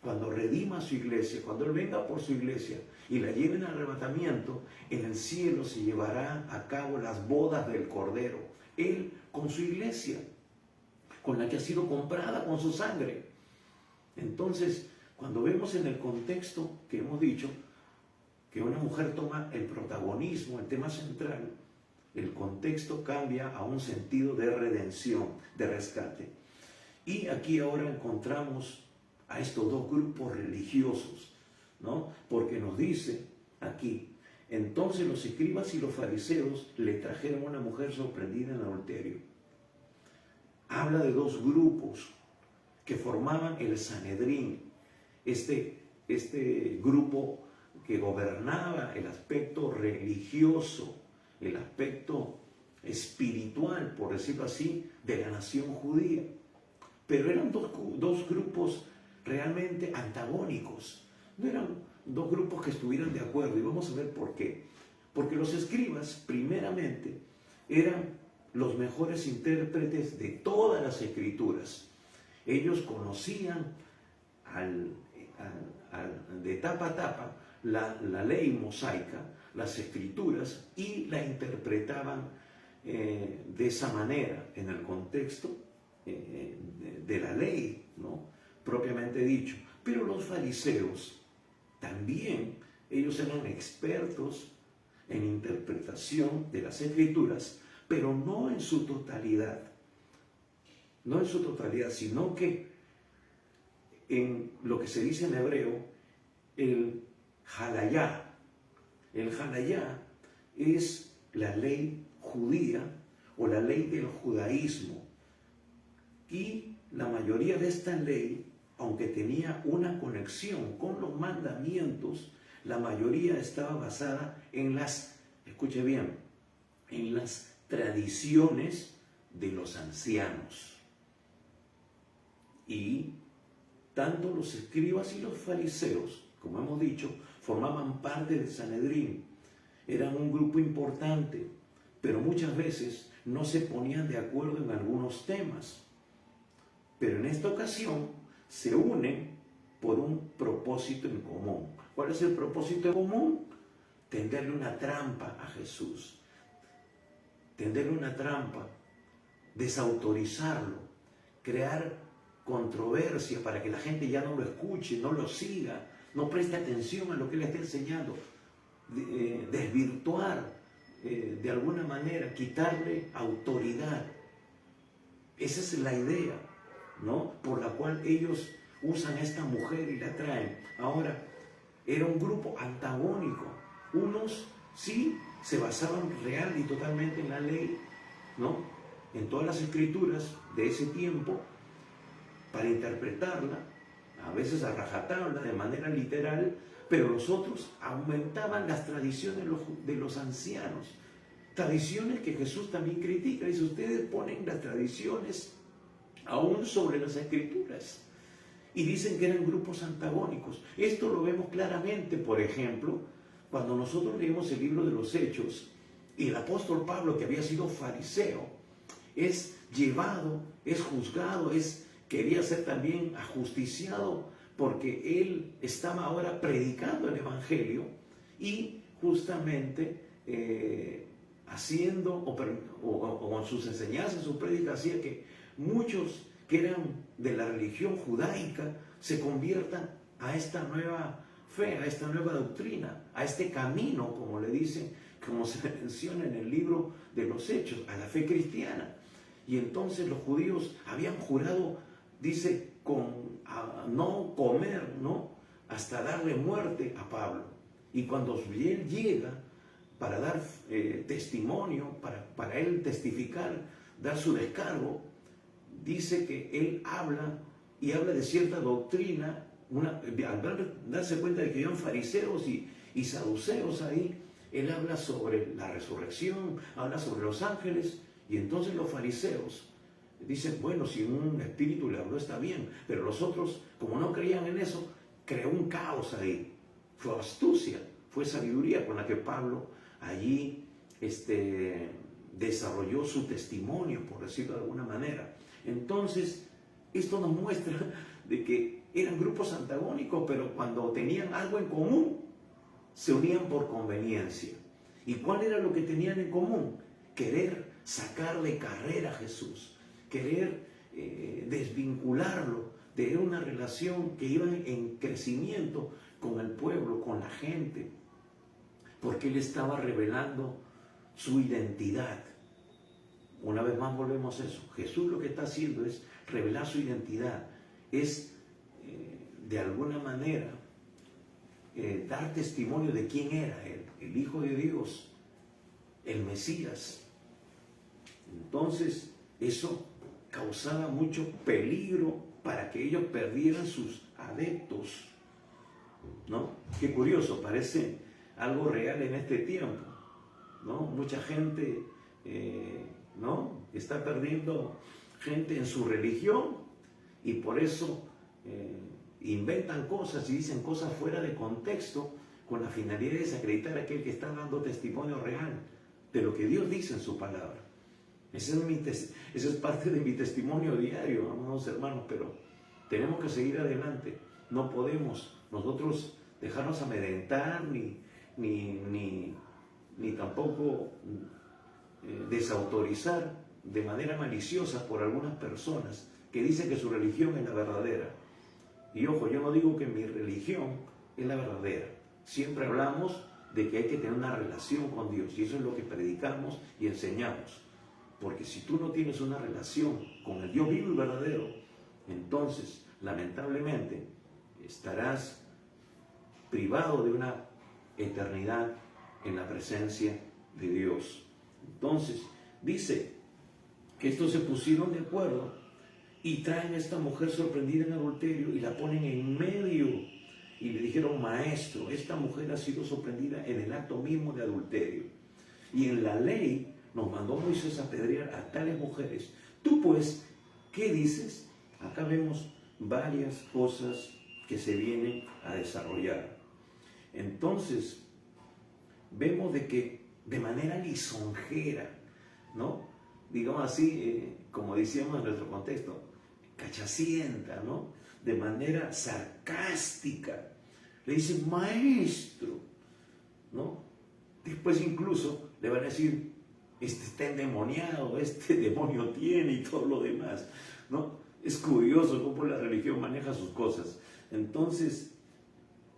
cuando redima su iglesia, cuando Él venga por su iglesia y la lleven al arrebatamiento, en el cielo se llevará a cabo las bodas del Cordero. Él con su iglesia, con la que ha sido comprada con su sangre. Entonces, cuando vemos en el contexto que hemos dicho, que una mujer toma el protagonismo, el tema central, el contexto cambia a un sentido de redención, de rescate. Y aquí ahora encontramos a estos dos grupos religiosos, ¿no? Porque nos dice aquí, entonces los escribas y los fariseos le trajeron una mujer sorprendida en adulterio. Habla de dos grupos que formaban el Sanedrín, este grupo que gobernaba el aspecto religioso, el aspecto espiritual, por decirlo así, de la nación judía. Pero eran dos grupos realmente antagónicos, no eran dos grupos que estuvieran de acuerdo, y vamos a ver por qué. Porque los escribas, primeramente, eran los mejores intérpretes de todas las escrituras. Ellos conocían de tapa a tapa la ley mosaica, las escrituras, y la interpretaban de esa manera, en el contexto de la ley, ¿no? Propiamente dicho. Pero los fariseos también, ellos eran expertos en interpretación de las escrituras, pero no en su totalidad. No en su totalidad, sino que en lo que se dice en hebreo, el halayá. El halayá es la ley judía o la ley del judaísmo. Y la mayoría de esta ley, aunque tenía una conexión con los mandamientos, la mayoría estaba basada en las, escuche bien, en las tradiciones de los ancianos. Y tanto los escribas y los fariseos, como hemos dicho, formaban parte del Sanedrín. Eran un grupo importante, pero muchas veces no se ponían de acuerdo en algunos temas. Pero en esta ocasión se unen por un propósito en común. ¿Cuál es el propósito en común? Tenderle una trampa a Jesús. Tenderle una trampa, desautorizarlo, crear controversia para que la gente ya no lo escuche, no lo siga, no preste atención a lo que él está enseñando, desvirtuar de alguna manera, quitarle autoridad. Esa es la idea, ¿no? Por la cual ellos usan a esta mujer y la traen. Ahora, era un grupo antagónico. Unos sí se basaban real y totalmente en la ley, ¿no? En todas las escrituras de ese tiempo, para interpretarla, a veces a rajatabla, de manera literal, pero los otros aumentaban las tradiciones de los ancianos. Tradiciones que Jesús también critica. Dice, ustedes ponen las tradiciones aún sobre las escrituras. Y dicen que eran grupos antagónicos. Esto lo vemos claramente, por ejemplo, cuando nosotros leemos el libro de los Hechos, y el apóstol Pablo, que había sido fariseo, es llevado, es juzgado, quería ser también ajusticiado, porque él estaba ahora predicando el Evangelio y justamente haciendo o con sus enseñanzas, su prédica, hacía que muchos que eran de la religión judaica se conviertan a esta nueva fe, a esta nueva doctrina, a este camino, como le dicen, como se menciona en el libro de los Hechos, a la fe cristiana. Y entonces los judíos habían jurado, dice, a no comer, ¿no?, hasta darle muerte a Pablo. Y cuando él llega para dar testimonio, para él testificar, dar su descargo, dice que él habla de cierta doctrina, al darse cuenta de que habían fariseos y saduceos ahí, él habla sobre la resurrección, habla sobre los ángeles, y entonces los fariseos dicen, bueno, si un espíritu le habló está bien, pero los otros, como no creían en eso, creó un caos ahí. Fue astucia, fue sabiduría con la que Pablo allí desarrolló su testimonio, por decirlo de alguna manera. Entonces, esto nos muestra de que eran grupos antagónicos, pero cuando tenían algo en común, se unían por conveniencia. ¿Y cuál era lo que tenían en común? Querer sacarle carrera a Jesús, querer desvincularlo de una relación que iba en crecimiento con el pueblo, con la gente, porque él estaba revelando su identidad. Una vez más volvemos a eso. Jesús lo que está haciendo es revelar su identidad, es de alguna manera dar testimonio de quién era Él, el Hijo de Dios, el Mesías. Entonces, eso causaba mucho peligro para que ellos perdieran sus adeptos, ¿no? Qué curioso, parece algo real en este tiempo, ¿no? Mucha gente, ¿no? Está perdiendo gente en su religión y por eso inventan cosas y dicen cosas fuera de contexto con la finalidad de desacreditar a aquel que está dando testimonio real de lo que Dios dice en su palabra. Ese es parte de mi testimonio diario, amados hermanos, pero tenemos que seguir adelante. No podemos nosotros dejarnos amedrentar ni tampoco desautorizar de manera maliciosa por algunas personas que dicen que su religión es la verdadera. Y ojo, yo no digo que mi religión es la verdadera. Siempre hablamos de que hay que tener una relación con Dios y eso es lo que predicamos y enseñamos. Porque si tú no tienes una relación con el Dios vivo y verdadero, entonces, lamentablemente, estarás privado de una eternidad en la presencia de Dios. Entonces, dice que estos se pusieron de acuerdo y traen a esta mujer sorprendida en adulterio y la ponen en medio. Y le dijeron, maestro, esta mujer ha sido sorprendida en el acto mismo de adulterio. Y en la ley nos mandó Moisés a apedrear a tales mujeres. Tú pues, ¿qué dices? Acá vemos varias cosas que se vienen a desarrollar. Entonces, vemos de que de manera lisonjera, ¿no? Digamos así, como decíamos en nuestro contexto, cachacienta, ¿no? De manera sarcástica. Le dicen, maestro, ¿no? Después incluso le van a decir, este está endemoniado, este demonio tiene y todo lo demás, ¿no? Es curioso cómo la religión maneja sus cosas. Entonces,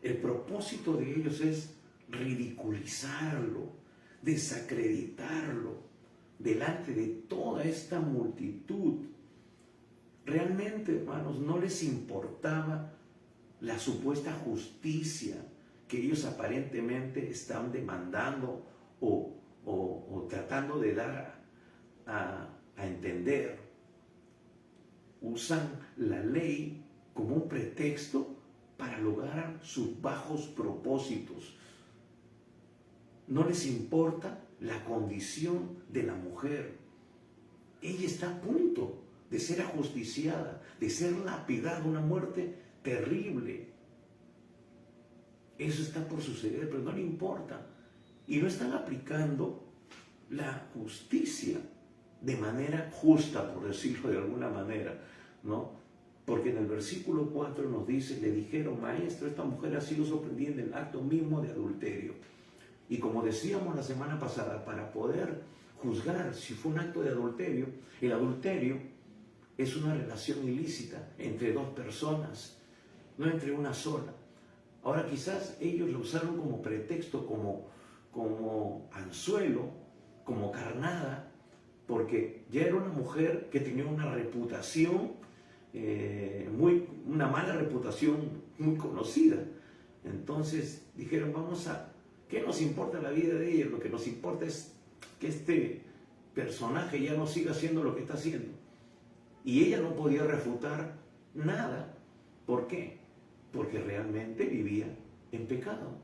el propósito de ellos es ridiculizarlo, desacreditarlo delante de toda esta multitud. Realmente, hermanos, no les importaba la supuesta justicia que ellos aparentemente están demandando o tratando de dar a entender. Usan la ley como un pretexto para lograr sus bajos propósitos. No les importa la condición de la mujer. Ella está a punto de ser ajusticiada, de ser lapidada, una muerte terrible. Eso está por suceder, pero no le importa. Y no están aplicando la justicia de manera justa, por decirlo de alguna manera, ¿no? Porque en el versículo 4 nos dice, le dijeron, maestro, esta mujer ha sido sorprendida en el acto mismo de adulterio. Y como decíamos la semana pasada, para poder juzgar si fue un acto de adulterio, el adulterio es una relación ilícita entre dos personas, no entre una sola. Ahora quizás ellos lo usaron como pretexto, como anzuelo, como carnada, porque ya era una mujer que tenía una reputación, una mala reputación muy conocida. Entonces dijeron, ¿qué nos importa la vida de ella? Lo que nos importa es que este personaje ya no siga haciendo lo que está haciendo. Y ella no podía refutar nada. ¿Por qué? Porque realmente vivía en pecado.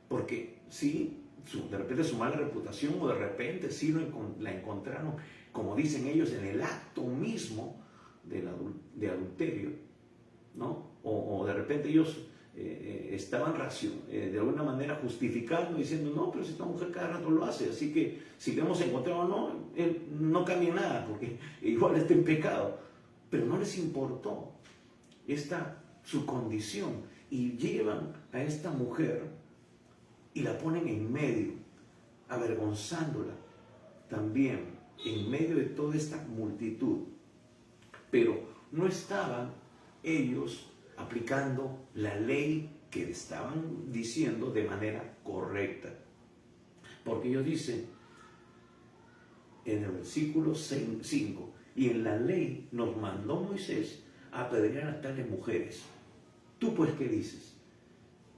Porque sí, de repente su mala reputación, o de repente sí la encontraron, como dicen ellos, en el acto mismo de adulterio, ¿no? O de repente ellos estaban de alguna manera justificando, diciendo, no, pero si esta mujer cada rato lo hace, así que si le hemos encontrado o no, él no cambia nada, porque igual está en pecado. Pero no les importó su condición, y llevan a esta mujer y la ponen en medio, avergonzándola también, en medio de toda esta multitud. Pero no estaban ellos aplicando la ley que estaban diciendo de manera correcta. Porque ellos dicen, en el versículo 5, y en la ley nos mandó Moisés a apedrear a tales mujeres. ¿Tú pues qué dices?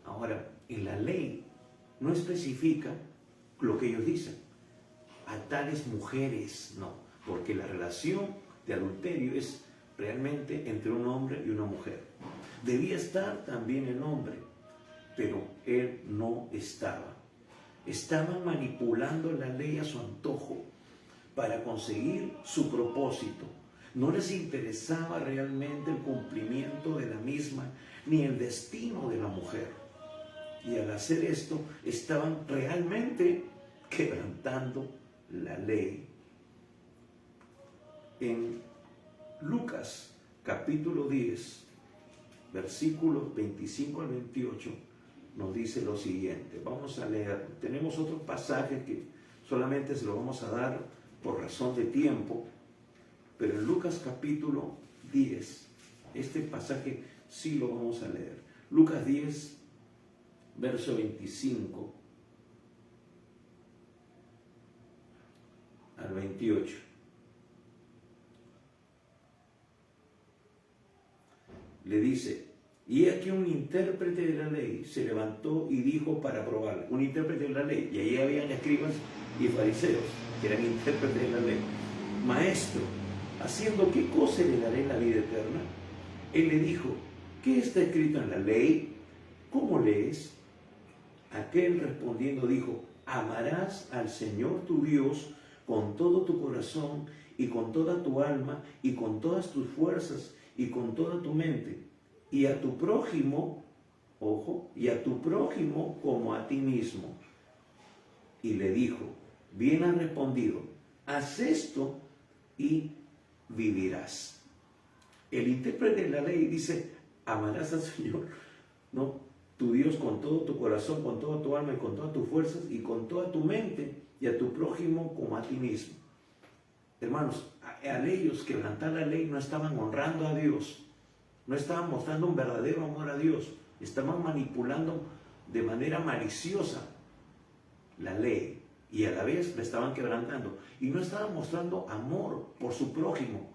Ahora, en la ley no especifica lo que ellos dicen. A tales mujeres, no, porque la relación de adulterio es realmente entre un hombre y una mujer. Debía estar también el hombre, pero él no estaba. Estaban manipulando la ley a su antojo para conseguir su propósito. No les interesaba realmente el cumplimiento de la misma ni el destino de la mujer. Y al hacer esto, estaban realmente quebrantando la ley. En Lucas capítulo 10, versículos 25 al 28, nos dice lo siguiente. Vamos a leer. Tenemos otros pasajes que solamente se los vamos a dar por razón de tiempo, pero en Lucas capítulo 10, este pasaje sí lo vamos a leer. Lucas 10, verso 25 al 28. Le dice: y aquí un intérprete de la ley se levantó y dijo para probar. Un intérprete de la ley, y ahí habían escribas y fariseos que eran intérpretes de la ley. Maestro, ¿haciendo qué cosa le daré la vida eterna? Él le dijo: ¿qué está escrito en la ley? ¿Cómo lees? Aquel respondiendo dijo: amarás al Señor tu Dios con todo tu corazón y con toda tu alma y con todas tus fuerzas y con toda tu mente, y a tu prójimo, ojo, y a tu prójimo como a ti mismo. Y le dijo: bien has respondido, haz esto y vivirás. El intérprete de la ley dice: amarás al Señor, ¿no?, tu Dios con todo tu corazón, con toda tu alma y con todas tus fuerzas y con toda tu mente, y a tu prójimo como a ti mismo. Hermanos, a ellos quebrantar la ley no estaban honrando a Dios, no estaban mostrando un verdadero amor a Dios, estaban manipulando de manera maliciosa la ley y a la vez la estaban quebrantando, y no estaban mostrando amor por su prójimo,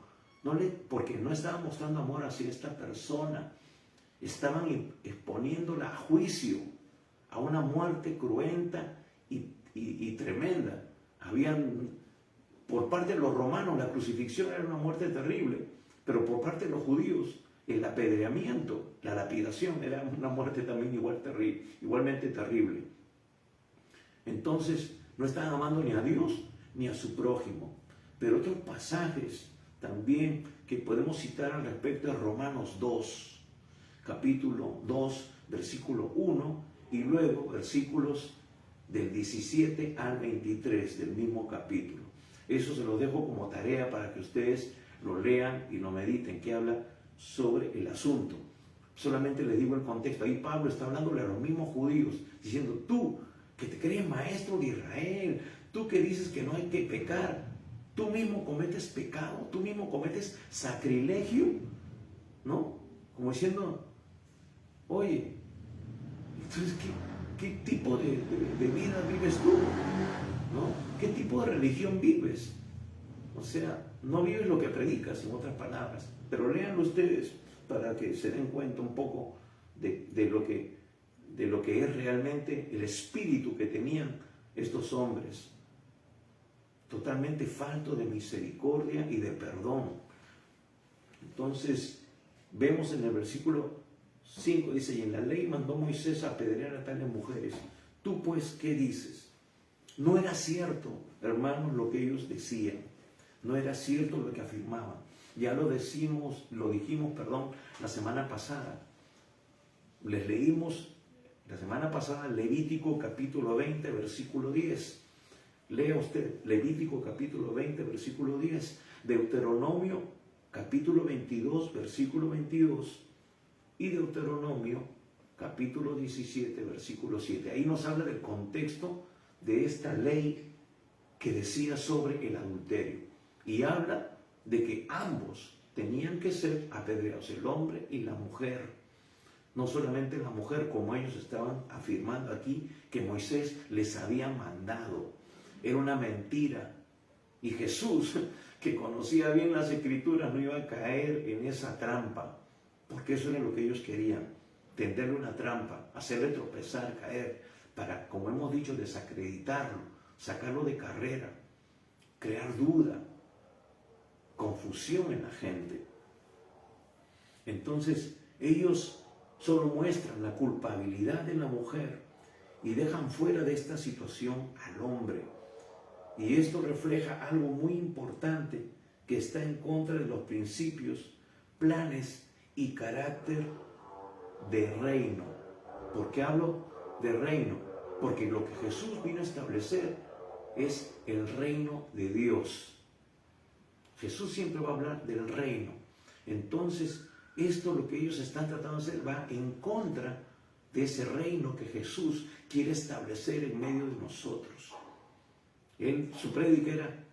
porque no estaban mostrando amor hacia esta persona. Estaban exponiéndola a juicio, a una muerte cruenta y tremenda. Por parte de los romanos, la crucifixión era una muerte terrible, pero por parte de los judíos, el apedreamiento, la lapidación, era una muerte también igualmente terrible. Entonces, no estaban amando ni a Dios ni a su prójimo. Pero otros pasajes también que podemos citar al respecto de Romanos 2, capítulo 2, versículo 1, y luego versículos del 17 al 23 del mismo capítulo. Eso se lo dejo como tarea para que ustedes lo lean y lo mediten, que habla sobre el asunto. Solamente les digo el contexto. Ahí Pablo está hablándole a los mismos judíos, diciendo: tú que te crees maestro de Israel, tú que dices que no hay que pecar, tú mismo cometes pecado, tú mismo cometes sacrilegio, ¿no? Como diciendo: oye, entonces, ¿qué tipo de vida vives tú? ¿No? ¿Qué tipo de religión vives? O sea, no vives lo que predicas, en otras palabras. Pero léanlo ustedes para que se den cuenta un poco de lo que es realmente el espíritu que tenían estos hombres. Totalmente falto de misericordia y de perdón. Entonces, vemos en el versículo 5, dice: y en la ley mandó Moisés a apedrear a tales mujeres. ¿Tú pues qué dices? No era cierto, hermanos, lo que ellos decían. No era cierto lo que afirmaban. Ya lo dijimos, la semana pasada. Les leímos la semana pasada Levítico capítulo 20, versículo 10. Lea usted Levítico capítulo 20, versículo 10. Deuteronomio capítulo 22, versículo 22. Y Deuteronomio capítulo 17, versículo 7. Ahí nos habla del contexto de esta ley que decía sobre el adulterio. Y habla de que ambos tenían que ser apedreados, el hombre y la mujer. No solamente la mujer, como ellos estaban afirmando aquí, que Moisés les había mandado. Era una mentira. Y Jesús, que conocía bien las Escrituras, no iba a caer en esa trampa, porque eso era lo que ellos querían, tenderle una trampa, hacerle tropezar, caer, para, como hemos dicho, desacreditarlo, sacarlo de carrera, crear duda, confusión en la gente. Entonces, ellos solo muestran la culpabilidad de la mujer y dejan fuera de esta situación al hombre. Y esto refleja algo muy importante que está en contra de los principios, planes y carácter de reino. ¿Por qué hablo de reino? Porque lo que Jesús vino a establecer es el reino de Dios. Jesús siempre va a hablar del reino. Entonces, esto lo que ellos están tratando de hacer va en contra de ese reino que Jesús quiere establecer en medio de nosotros. Su prédica era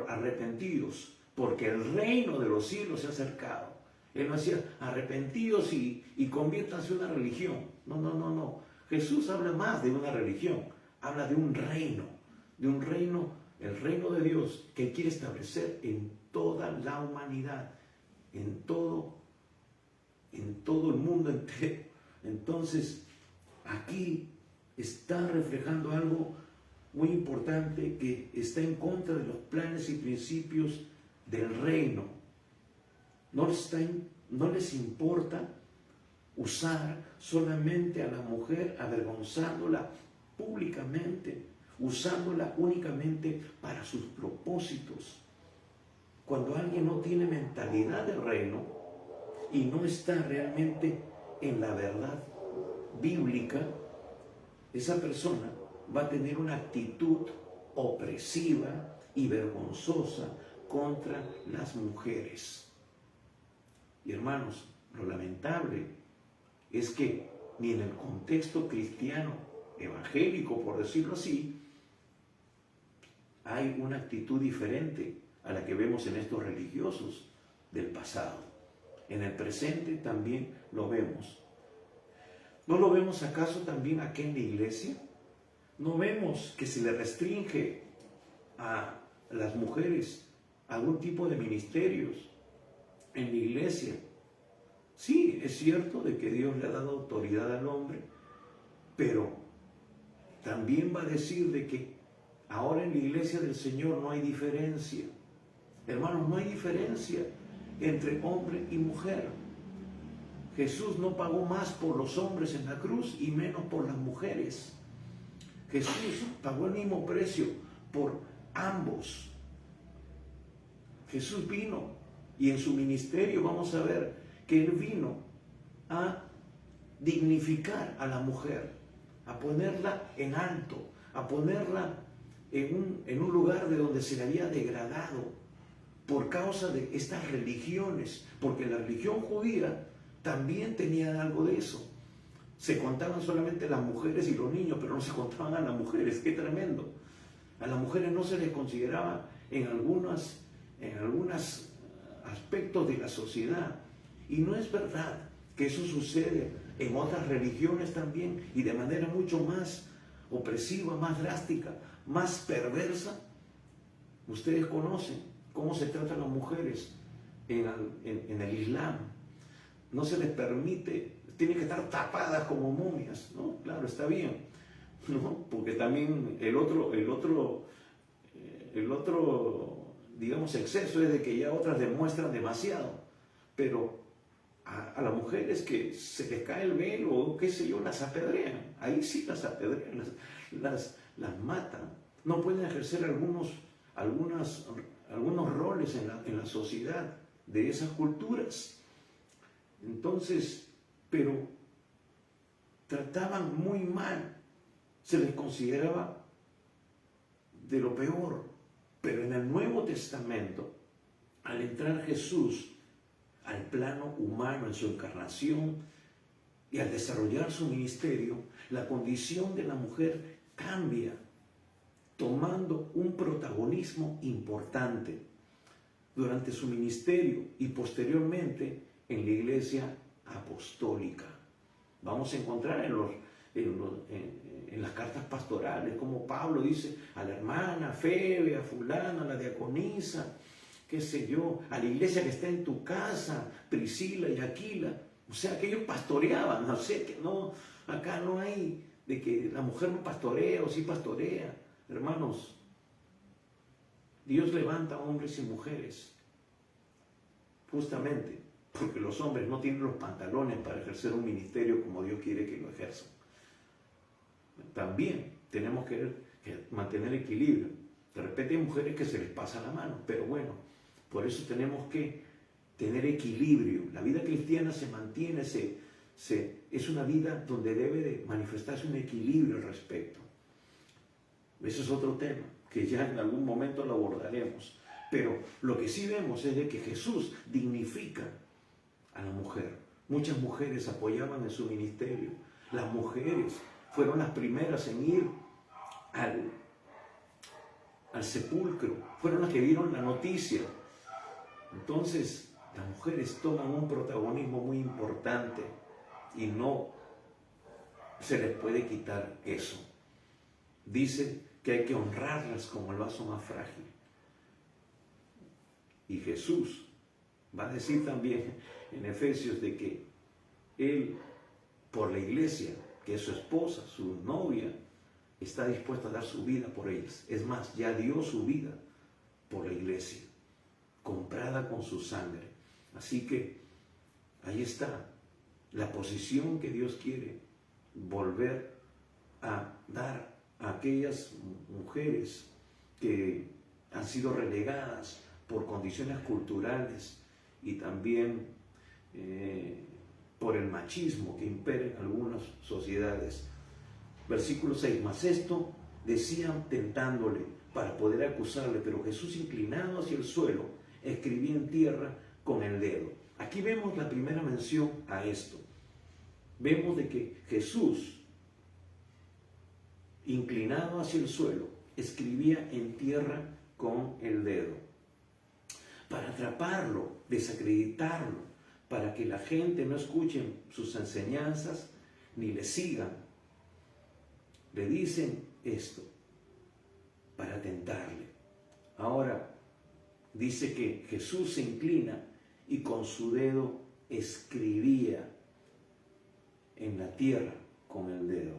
arrepentidos, porque el reino de los cielos se ha acercado. Él no decía arrepentidos y conviértanse en una religión. No. Jesús habla más de una religión, habla de un reino, el reino de Dios que quiere establecer en toda la humanidad, en todo el mundo entero. Entonces, aquí está reflejando algo muy importante que está en contra de los planes y principios del reino. No les importa usar solamente a la mujer, avergonzándola públicamente, usándola únicamente para sus propósitos. Cuando alguien no tiene mentalidad del reino y no está realmente en la verdad bíblica, esa persona va a tener una actitud opresiva y vergonzosa contra las mujeres. Y hermanos, lo lamentable es que ni en el contexto cristiano, evangélico, por decirlo así, hay una actitud diferente a la que vemos en estos religiosos del pasado. En el presente también lo vemos. ¿No lo vemos acaso también aquí en la iglesia? ¿No vemos que se le restringe a las mujeres algún tipo de ministerios en la iglesia? Sí, es cierto de que Dios le ha dado autoridad al hombre, pero también va a decir de que ahora en la iglesia del Señor no hay diferencia. Hermanos, no hay diferencia entre hombre y mujer. Jesús no pagó más por los hombres en la cruz y menos por las mujeres. Jesús pagó el mismo precio por ambos. Jesús vino y en su ministerio vamos a ver que Él vino a dignificar a la mujer, a ponerla en alto, a ponerla en un lugar de donde se le había degradado por causa de estas religiones, porque la religión judía también tenía algo de eso. Se contaban solamente las mujeres y los niños, pero no se contaban a las mujeres. ¡Qué tremendo! A las mujeres no se les consideraba en algunos aspectos de la sociedad. Y no es verdad que eso sucede en otras religiones también y de manera mucho más opresiva, más drástica, más perversa. Ustedes conocen cómo se tratan las mujeres en el Islam. No se les permite, tienen que estar tapadas como momias, ¿no? Claro, está bien, ¿no? Porque también el otro, digamos, exceso es de que ya otras demuestran demasiado, pero a las mujeres que se les cae el velo, qué sé yo, las apedrean, ahí sí las apedrean, las matan, no pueden ejercer algunos roles en la sociedad de esas culturas. Entonces, pero trataban muy mal, se les consideraba de lo peor. Pero en el Nuevo Testamento, al entrar Jesús al plano humano en su encarnación y al desarrollar su ministerio, la condición de la mujer cambia, tomando un protagonismo importante durante su ministerio y posteriormente en la iglesia apostólica. Vamos a encontrar en las cartas pastorales, como Pablo dice a la hermana Febe, a fulana, a la diaconisa, qué sé yo, a la iglesia que está en tu casa, Priscila y Aquila. O sea, que ellos pastoreaban. No sé, que no, acá no hay de que la mujer no pastorea o sí pastorea. Hermanos, Dios levanta hombres y mujeres justamente porque los hombres no tienen los pantalones para ejercer un ministerio como Dios quiere que lo ejerzan. También tenemos que mantener equilibrio. De repente hay mujeres que se les pasa la mano, pero bueno, por eso tenemos que tener equilibrio. La vida cristiana se mantiene, es una vida donde debe de manifestarse un equilibrio al respecto. Ese es otro tema que ya en algún momento lo abordaremos. Pero lo que sí vemos es de que Jesús dignifica a la mujer. Muchas mujeres apoyaban en su ministerio. Las mujeres fueron las primeras en ir al sepulcro, fueron las que dieron la noticia. Entonces, las mujeres toman un protagonismo muy importante y no se les puede quitar eso. Dice que hay que honrarlas como el vaso más frágil. Y Jesús va a decir también en Efesios de que Él, por la iglesia, que es su esposa, su novia, está dispuesto a dar su vida por ellas. Es más, ya dio su vida por la iglesia, comprada con su sangre. Así que ahí está la posición que Dios quiere volver a dar a aquellas mujeres que han sido relegadas por condiciones culturales y también por el machismo que impera en algunas sociedades. Versículo 6, mas esto decían tentándole para poder acusarle, pero Jesús, inclinado hacia el suelo, escribía en tierra con el dedo. Aquí vemos la primera mención a esto. Vemos de que Jesús, inclinado hacia el suelo, escribía en tierra con el dedo. Para atraparlo, desacreditarlo, para que la gente no escuche sus enseñanzas ni le sigan. Le dicen esto para tentarle. Ahora dice que Jesús se inclina y con su dedo escribía en la tierra con el dedo.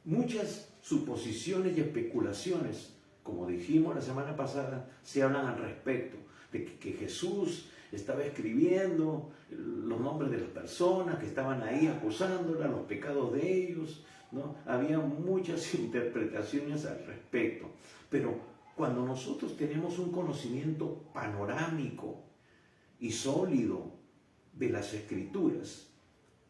Muchas suposiciones y especulaciones, como dijimos la semana pasada, se hablan al respecto de que Jesús estaba escribiendo los nombres de las personas que estaban ahí acusándola, los pecados de ellos, ¿no? Había muchas interpretaciones al respecto, pero cuando nosotros tenemos un conocimiento panorámico y sólido de las Escrituras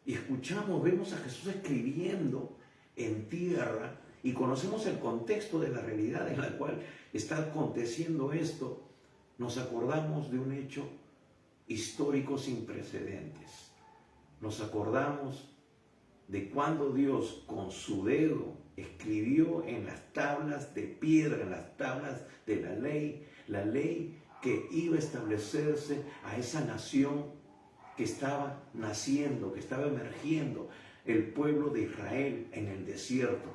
y escuchamos, vemos a Jesús escribiendo en tierra y conocemos el contexto de la realidad en la cual está aconteciendo esto, nos acordamos de un hecho histórico sin precedentes. Nos acordamos de cuando Dios con su dedo escribió en las tablas de piedra, en las tablas de la ley que iba a establecerse a esa nación que estaba naciendo, que estaba emergiendo, el pueblo de Israel en el desierto,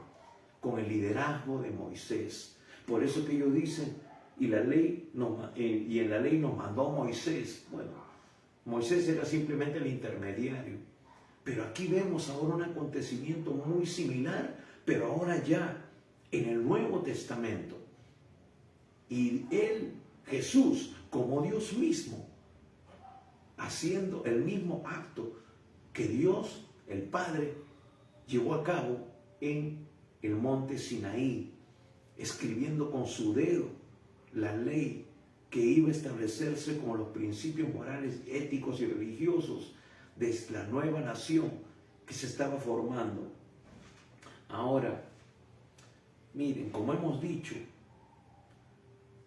con el liderazgo de Moisés. Por eso que ellos dicen, y en la ley nos mandó Moisés. Bueno, Moisés era simplemente el intermediario. Pero aquí vemos ahora un acontecimiento muy similar, pero ahora ya en el Nuevo Testamento. Y él, Jesús, como Dios mismo, haciendo el mismo acto que Dios, el Padre, llevó a cabo en el monte Sinaí, escribiendo con su dedo la ley que iba a establecerse como los principios morales, éticos y religiosos de la nueva nación que se estaba formando. Ahora, miren, como hemos dicho,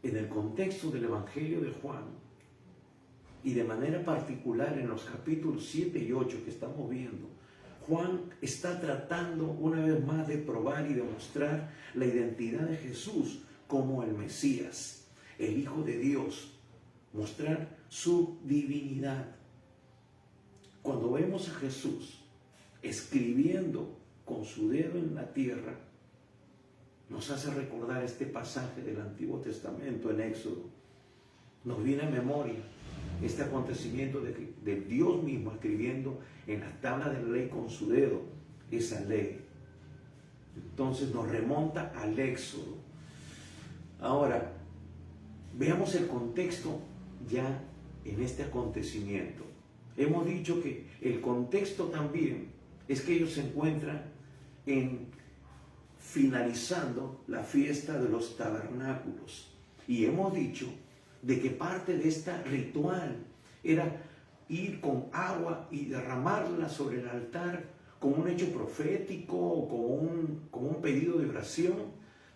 en el contexto del Evangelio de Juan, y de manera particular en los capítulos 7 y 8 que estamos viendo, Juan está tratando una vez más de probar y demostrar la identidad de Jesús como el Mesías, el Hijo de Dios, mostrar su divinidad. Cuando vemos a Jesús escribiendo con su dedo en la tierra, nos hace recordar este pasaje del Antiguo Testamento en Éxodo. Nos viene a memoria este acontecimiento de Dios mismo escribiendo en la tabla de la ley con su dedo esa ley. Entonces nos remonta al Éxodo. Ahora, veamos el contexto ya en este acontecimiento. Hemos dicho que el contexto también es que ellos se encuentran finalizando la fiesta de los tabernáculos. Y hemos dicho de que parte de este ritual era ir con agua y derramarla sobre el altar como un hecho profético, como un pedido de oración,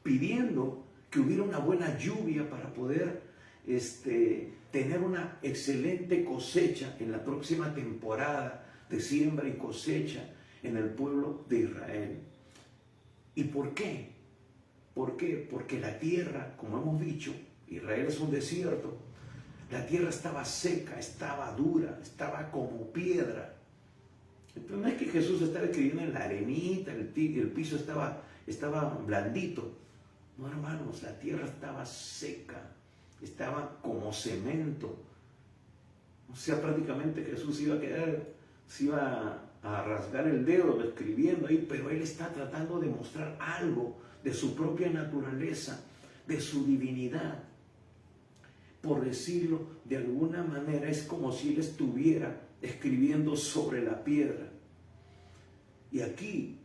pidiendo que hubiera una buena lluvia para poder tener una excelente cosecha en la próxima temporada de siembra y cosecha en el pueblo de Israel. ¿Y por qué? ¿Por qué? Porque la tierra, como hemos dicho, Israel es un desierto, la tierra estaba seca, estaba dura, estaba como piedra. Entonces no es que Jesús estaba escribiendo en la arenita, el piso estaba blandito. No, hermanos, la tierra estaba seca, estaba como cemento. O sea, prácticamente Jesús se iba a rasgar el dedo escribiendo ahí, pero él está tratando de mostrar algo de su propia naturaleza, de su divinidad. Por decirlo de alguna manera, es como si él estuviera escribiendo sobre la piedra. Y aquí,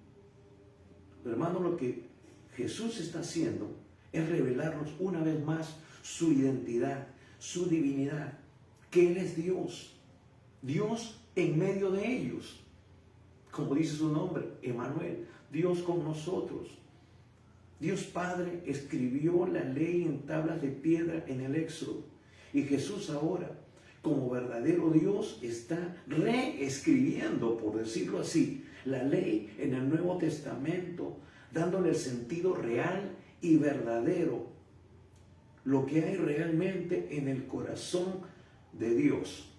hermano, lo que Jesús está haciendo es revelarnos una vez más su identidad, su divinidad, que Él es Dios, Dios en medio de ellos. Como dice su nombre, Emmanuel, Dios con nosotros. Dios Padre escribió la ley en tablas de piedra en el Éxodo. Y Jesús ahora, como verdadero Dios, está reescribiendo, por decirlo así, la ley en el Nuevo Testamento, dándole el sentido real y verdadero, lo que hay realmente en el corazón de Dios.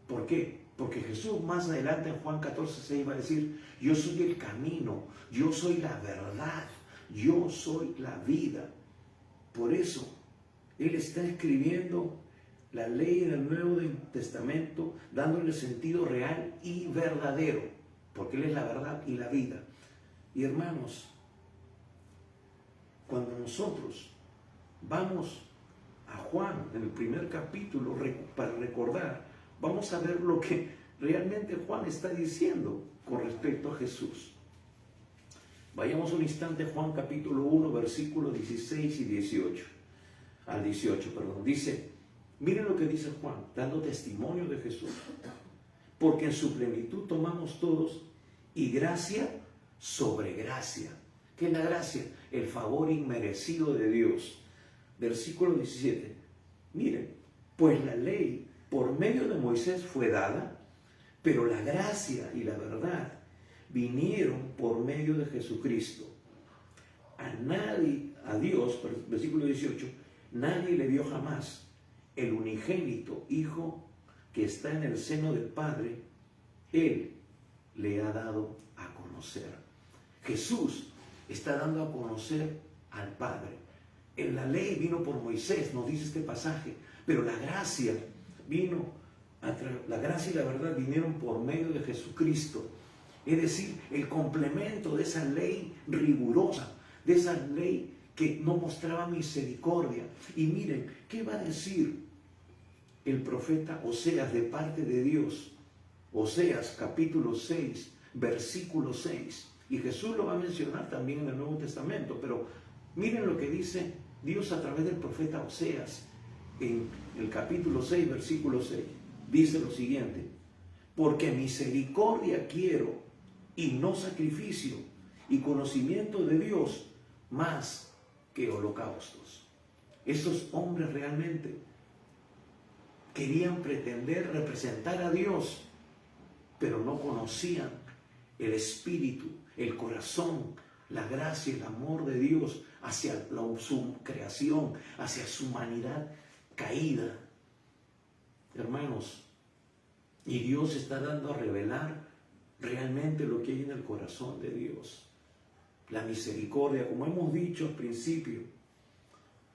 ¿Por qué? Porque Jesús más adelante en Juan 14:6 va a decir: yo soy el camino, yo soy la verdad, yo soy la vida. Por eso Él está escribiendo la ley en el Nuevo Testamento, dándole sentido real y verdadero, porque Él es la verdad y la vida. Y hermanos, cuando nosotros vamos a Juan en el primer capítulo para recordar, vamos a ver lo que realmente Juan está diciendo con respecto a Jesús. Vayamos un instante a Juan capítulo 1, versículos 16 y 18. Al 18, perdón. Dice, miren lo que dice Juan, dando testimonio de Jesús. Porque en su plenitud tomamos todos y gracia sobre gracia. ¿Qué es la gracia? El favor inmerecido de Dios. Versículo 17. Miren, pues la ley por medio de Moisés fue dada, pero la gracia y la verdad vinieron por medio de Jesucristo. A Dios, versículo 18, nadie le dio jamás. El unigénito Hijo que está en el seno del Padre, Él le ha dado a conocer. Jesús está dando a conocer al Padre. En la ley vino por Moisés, nos dice este pasaje, pero la gracia la gracia y la verdad vinieron por medio de Jesucristo. Es decir, el complemento de esa ley rigurosa, de esa ley que no mostraba misericordia. Y miren, ¿qué va a decir el profeta Oseas de parte de Dios? Oseas capítulo 6, versículo 6. Y Jesús lo va a mencionar también en el Nuevo Testamento, pero miren lo que dice Dios a través del profeta Oseas en el capítulo 6, versículo 6. Dice lo siguiente: porque misericordia quiero y no sacrificio, y conocimiento de Dios más que holocaustos. Esos hombres realmente querían pretender representar a Dios, pero no conocían el espíritu, el corazón, la gracia y el amor de Dios hacia su creación, hacia su humanidad caída. Hermanos, y Dios está dando a revelar realmente lo que hay en el corazón de Dios. La misericordia, como hemos dicho al principio,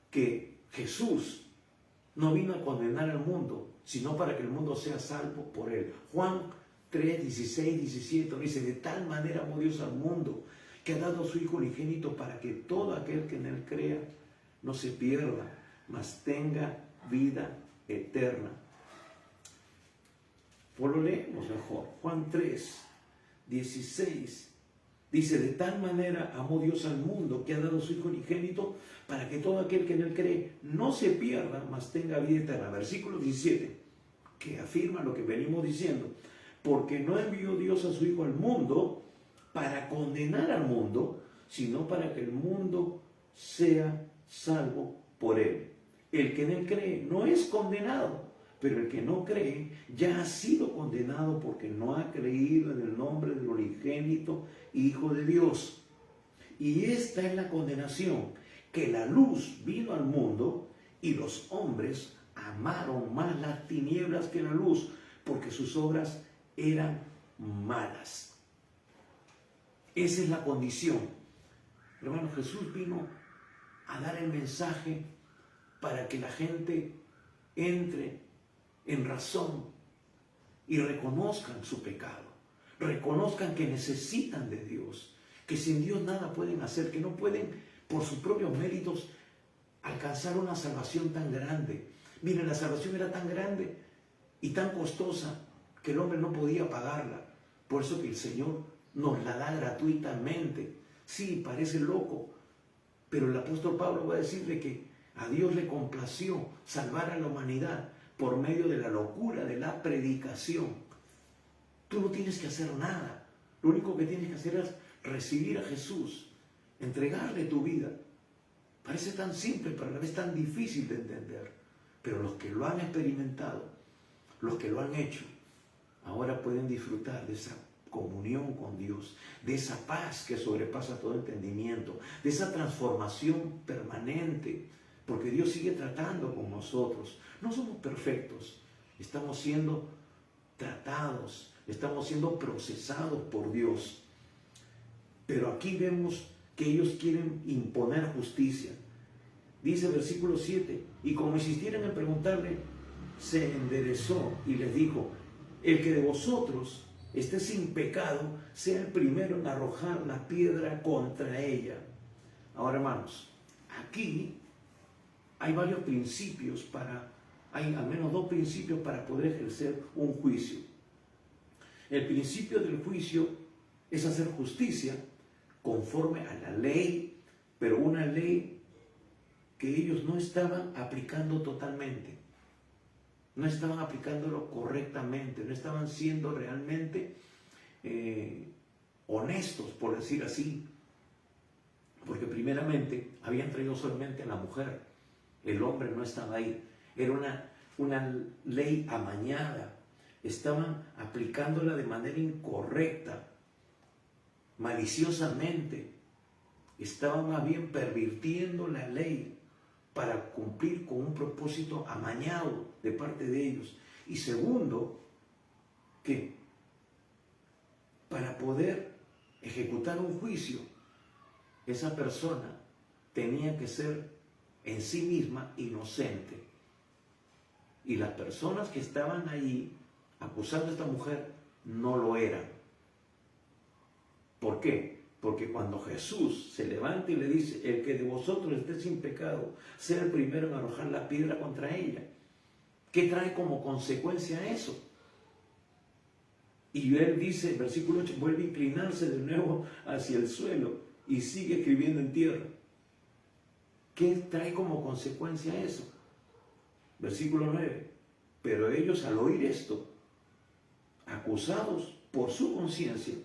que Jesús no vino a condenar al mundo, sino para que el mundo sea salvo por él. Juan 3, 16, 17 dice: de tal manera amó Dios al mundo, que ha dado a su Hijo unigénito, para que todo aquel que en él crea no se pierda, mas tenga vida eterna. Pues lo leemos mejor. Juan 3, 16 dice: de tal manera amó Dios al mundo, que ha dado a su Hijo unigénito, para que todo aquel que en él cree no se pierda, mas tenga vida eterna. Versículo 17, que afirma lo que venimos diciendo: porque no envió Dios a su Hijo al mundo para condenar al mundo, sino para que el mundo sea salvo por él. El que en él cree no es condenado, pero el que no cree ya ha sido condenado, porque no ha creído en el nombre del unigénito Hijo de Dios. Y esta es la condenación, que la luz vino al mundo y los hombres amaron más las tinieblas que la luz, porque sus obras eran malas. Esa es la condición. Hermano, Jesús vino a dar el mensaje para que la gente entre en razón y reconozcan su pecado, reconozcan que necesitan de Dios, que sin Dios nada pueden hacer, que no pueden por sus propios méritos alcanzar una salvación tan grande. Miren, la salvación era tan grande y tan costosa que el hombre no podía pagarla. Por eso que el Señor nos la da gratuitamente. Sí, parece loco, pero el apóstol Pablo va a decirle que a Dios le complació salvar a la humanidad por medio de la locura de la predicación. Tú no tienes que hacer nada. Lo único que tienes que hacer es recibir a Jesús, entregarle tu vida. Parece tan simple, pero a la vez tan difícil de entender. Pero los que lo han experimentado, los que lo han hecho, ahora pueden disfrutar de esa comunión con Dios, de esa paz que sobrepasa todo entendimiento, de esa transformación permanente, porque Dios sigue tratando con nosotros. No somos perfectos, estamos siendo tratados, estamos siendo procesados por Dios. Pero aquí vemos que ellos quieren imponer justicia. Dice el versículo 7, y como insistieron en preguntarle, se enderezó y les dijo: el que de vosotros esté sin pecado, sea el primero en arrojar la piedra contra ella. Ahora, hermanos, aquí hay varios principios hay al menos dos principios para poder ejercer un juicio. El principio del juicio es hacer justicia conforme a la ley, pero una ley que ellos no estaban aplicando totalmente. No estaban aplicándolo correctamente, no estaban siendo realmente honestos, por decir así. Porque primeramente habían traído solamente a la mujer, el hombre no estaba ahí. Era una ley amañada, estaban aplicándola de manera incorrecta, maliciosamente. Estaban más bien pervirtiendo la ley para cumplir con un propósito amañado de parte de ellos. Y segundo, que para poder ejecutar un juicio, esa persona tenía que ser en sí misma inocente. Y las personas que estaban ahí acusando a esta mujer no lo eran. ¿Por qué? Porque cuando Jesús se levanta y le dice: el que de vosotros esté sin pecado, sea el primero en arrojar la piedra contra ella. ¿Qué trae como consecuencia eso? Y él dice, versículo 8, vuelve a inclinarse de nuevo hacia el suelo y sigue escribiendo en tierra. ¿Qué trae como consecuencia eso? Versículo 9, pero ellos al oír esto, acusados por su conciencia,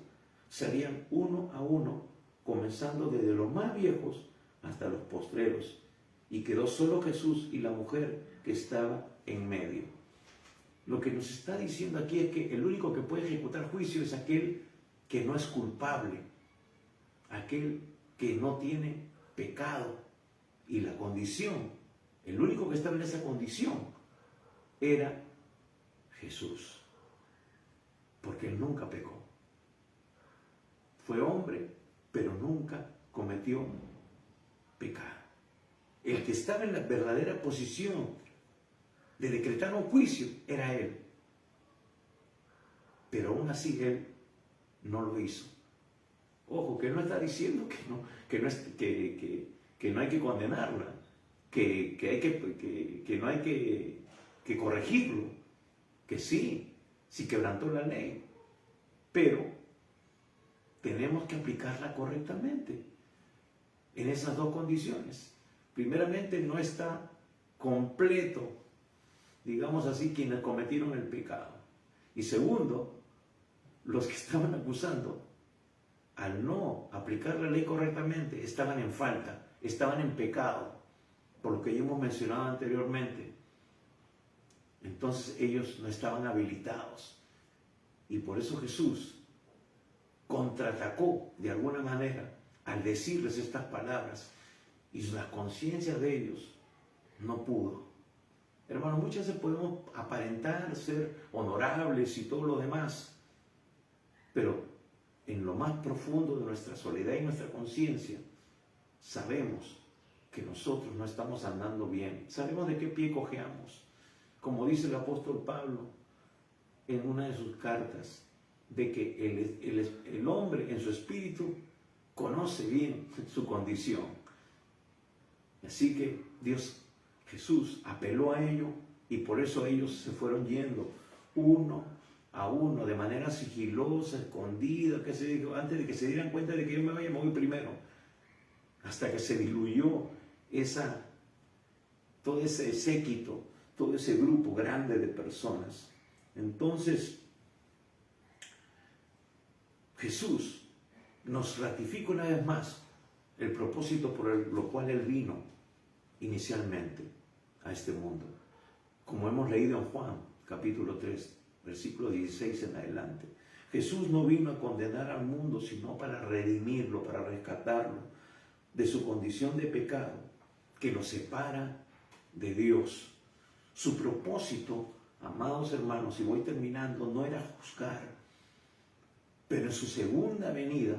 serían uno a uno, comenzando desde los más viejos hasta los postreros, y quedó solo Jesús y la mujer que estaba en medio. Lo que nos está diciendo aquí es que el único que puede ejecutar juicio es aquel que no es culpable, aquel que no tiene pecado. Y la condición, el único que estaba en esa condición era Jesús, porque él nunca pecó. fue hombre, pero nunca cometió pecado. El que estaba en la verdadera posición de decretar un juicio era él. Pero aún así él no lo hizo. Ojo, que no está diciendo que no hay que condenarla, que no hay que corregirlo, que sí quebrantó la ley, pero tenemos que aplicarla correctamente en esas dos condiciones. Primeramente, no está completo, digamos así, quienes cometieron el pecado. Y segundo, los que estaban acusando, al no aplicar la ley correctamente, estaban en falta, estaban en pecado, por lo que ya hemos mencionado anteriormente. Entonces ellos no estaban habilitados. Y por eso Jesús contraatacó de alguna manera al decirles estas palabras, y la conciencia de ellos no pudo. Hermano, muchas veces podemos aparentar ser honorables y todo lo demás, pero en lo más profundo de nuestra soledad y nuestra conciencia sabemos que nosotros no estamos andando bien, sabemos de qué pie cojeamos, como dice el apóstol Pablo en una de sus cartas, de que el hombre en su espíritu conoce bien su condición. Así que Jesús apeló a ello, y por eso ellos se fueron yendo uno a uno, de manera sigilosa, escondida, antes de que se dieran cuenta de que yo me había movido primero, hasta que se diluyó todo ese séquito, todo ese grupo grande de personas. Entonces, Jesús nos ratifica una vez más el propósito por lo cual Él vino inicialmente a este mundo. Como hemos leído en Juan, capítulo 3, versículo 16 en adelante. Jesús no vino a condenar al mundo, sino para redimirlo, para rescatarlo de su condición de pecado que lo separa de Dios. Su propósito, amados hermanos, y voy terminando, no era juzgar, pero en su segunda venida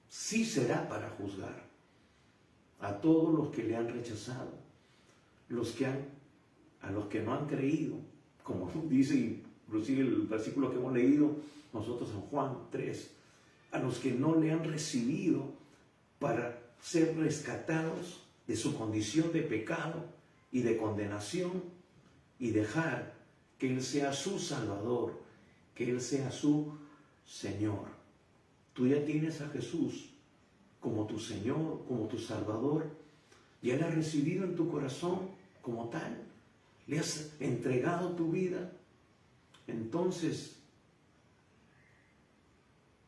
sí será para juzgar a todos los que le han rechazado, a los que no han creído, como dice inclusive el versículo que hemos leído nosotros en Juan 3, a los que no le han recibido para ser rescatados de su condición de pecado y de condenación, y dejar que Él sea su Salvador, que Él sea su Señor. Tú ya tienes a Jesús como tu Señor, como tu Salvador. Ya le has recibido en tu corazón como tal. Le has entregado tu vida. Entonces,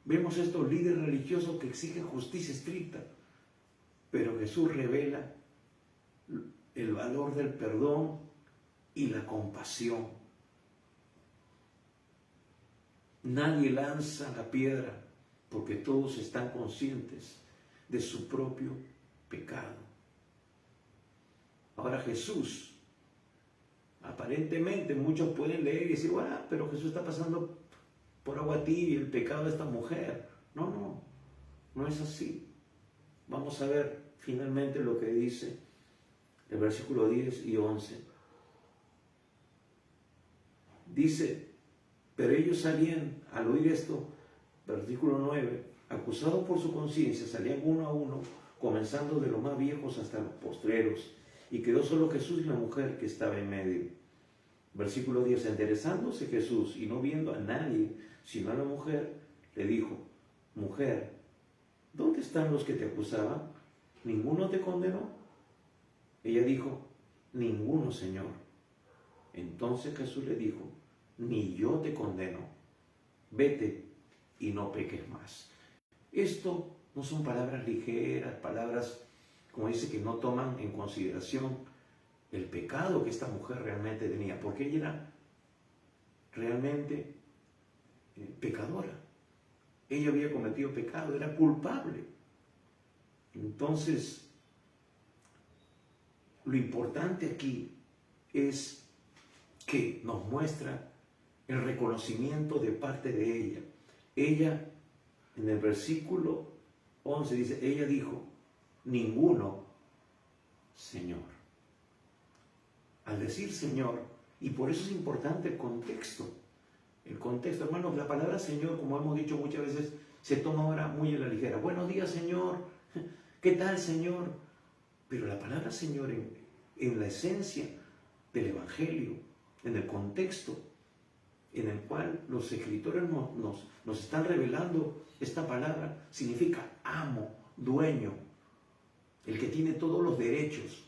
vemos estos líderes religiosos que exigen justicia estricta, pero Jesús revela el valor del perdón y la compasión. Nadie lanza la piedra porque todos están conscientes de su propio pecado. Ahora Jesús, aparentemente muchos pueden leer y decir, bueno, pero Jesús está pasando por agua tibia el pecado de esta mujer. No es así. Vamos a ver finalmente lo que dice el versículo 10 y 11. Dice, pero ellos salían, al oír esto, versículo 9, acusados por su conciencia, salían uno a uno, comenzando de los más viejos hasta los postreros, y quedó solo Jesús y la mujer que estaba en medio. Versículo 10, enderezándose Jesús y no viendo a nadie, sino a la mujer, le dijo, mujer, ¿dónde están los que te acusaban? ¿Ninguno te condenó? Ella dijo, ninguno, Señor. Entonces Jesús le dijo, ni yo te condeno, vete y no peques más. Esto no son palabras ligeras, palabras, como dice, que no toman en consideración el pecado que esta mujer realmente tenía, porque ella era realmente pecadora. Ella había cometido pecado, era culpable. Entonces, lo importante aquí es que nos muestra el reconocimiento de parte de ella. Ella En el versículo 11 dice, ella dijo, ninguno, Señor. Al decir Señor, y por eso es importante el contexto. El contexto, hermanos, la palabra Señor, como hemos dicho muchas veces, se toma ahora muy a la ligera. Buenos días, Señor. ¿Qué tal, Señor? Pero la palabra Señor en la esencia del Evangelio, en el contexto en el cual los escritores nos están revelando esta palabra, significa amo, dueño, el que tiene todos los derechos.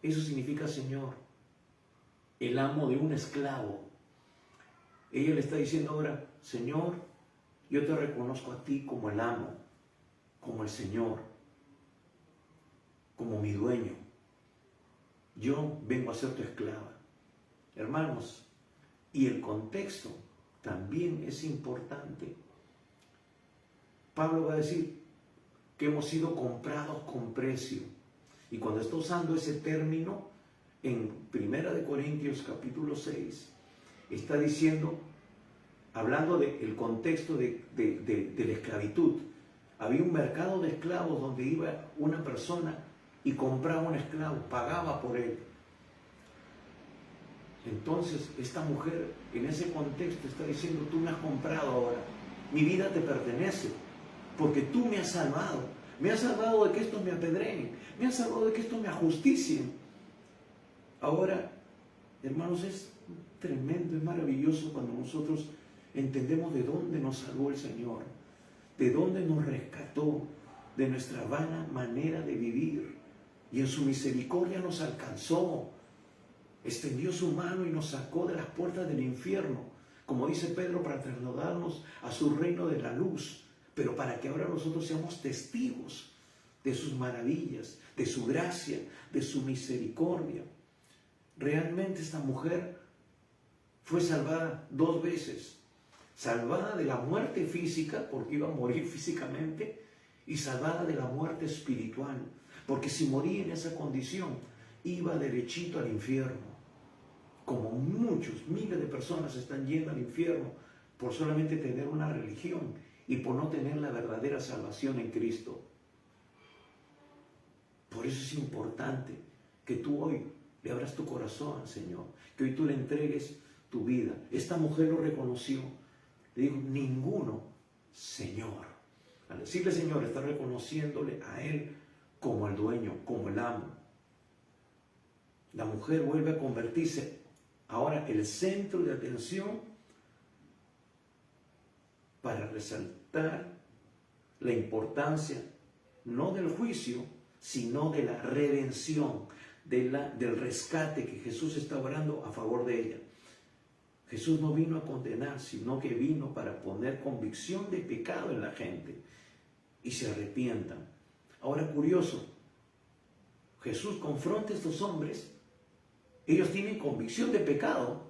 Eso significa Señor, el amo de un esclavo. Ella le está diciendo ahora, Señor, yo te reconozco a ti como el amo, como el Señor, como mi dueño. Yo vengo a ser tu esclava. Hermanos, y el contexto también es importante. Pablo va a decir que hemos sido comprados con precio. Y cuando está usando ese término en 1 Corintios capítulo 6, está diciendo, hablando del contexto de la esclavitud. Había un mercado de esclavos donde iba una persona y compraba un esclavo, pagaba por él. Entonces, esta mujer en ese contexto está diciendo, tú me has comprado ahora, mi vida te pertenece, porque tú me has salvado de que estos me apedreen, me has salvado de que estos me ajusticien. Ahora, hermanos, es tremendo, es maravilloso cuando nosotros entendemos de dónde nos salvó el Señor, de dónde nos rescató, de nuestra vana manera de vivir, y en su misericordia nos alcanzó. Extendió su mano y nos sacó de las puertas del infierno, como dice Pedro, para trasladarnos a su reino de la luz, pero para que ahora nosotros seamos testigos de sus maravillas, de su gracia, de su misericordia. Realmente esta mujer fue salvada 2 veces, salvada de la muerte física, porque iba a morir físicamente, y salvada de la muerte espiritual, porque si moría en esa condición, iba derechito al infierno. Como muchos, miles de personas están yendo al infierno por solamente tener una religión y por no tener la verdadera salvación en Cristo. Por eso es importante que tú hoy le abras tu corazón al Señor, que hoy tú le entregues tu vida. Esta mujer lo reconoció, le dijo, ninguno, Señor. Al decirle Señor, está reconociéndole a Él como el dueño, como el amo. La mujer vuelve a convertirse ahora el centro de atención para resaltar la importancia no del juicio, sino de la redención, del rescate que Jesús está obrando a favor de ella. Jesús no vino a condenar, sino que vino para poner convicción de pecado en la gente y se arrepientan. Ahora, curioso, Jesús confronta a estos hombres. Ellos tienen convicción de pecado,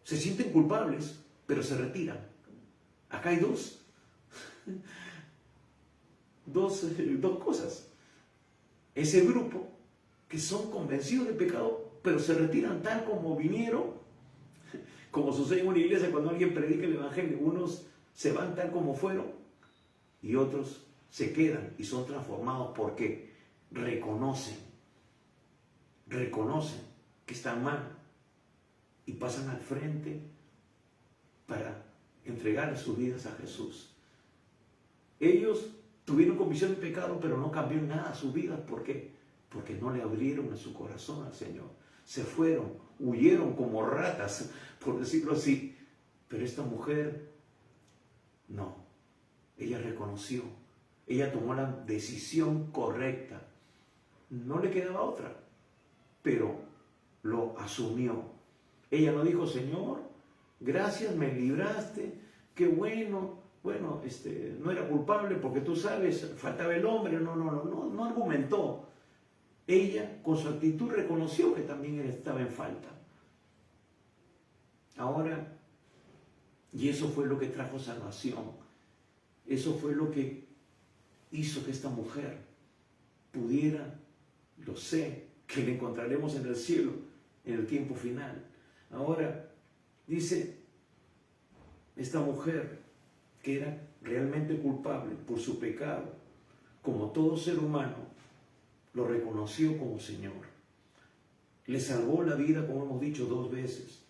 se sienten culpables, pero se retiran. Acá hay dos cosas. Ese grupo que son convencidos de pecado, pero se retiran tal como vinieron, como sucede en una iglesia cuando alguien predica el Evangelio. Unos se van tal como fueron y otros se quedan y son transformados porque reconocen que están mal y pasan al frente para entregar sus vidas a Jesús. Ellos tuvieron convicción de pecado, pero no cambió nada sus vidas. ¿Por qué? Porque no le abrieron a su corazón al Señor. Se fueron, huyeron como ratas, por decirlo así. Pero esta mujer, no. Ella reconoció, ella tomó la decisión correcta. No le quedaba otra, pero lo asumió. Ella no dijo, Señor, gracias, me libraste, qué bueno, no era culpable porque tú sabes, faltaba el hombre. No argumentó. Ella con su actitud reconoció que también él estaba en falta. Ahora, y eso fue lo que trajo salvación. Eso fue lo que hizo que esta mujer pudiera, lo sé, que le encontraremos en el cielo en el tiempo final. Ahora, dice esta mujer que era realmente culpable por su pecado, como todo ser humano, lo reconoció como Señor. Le salvó la vida, como hemos dicho, 2 veces.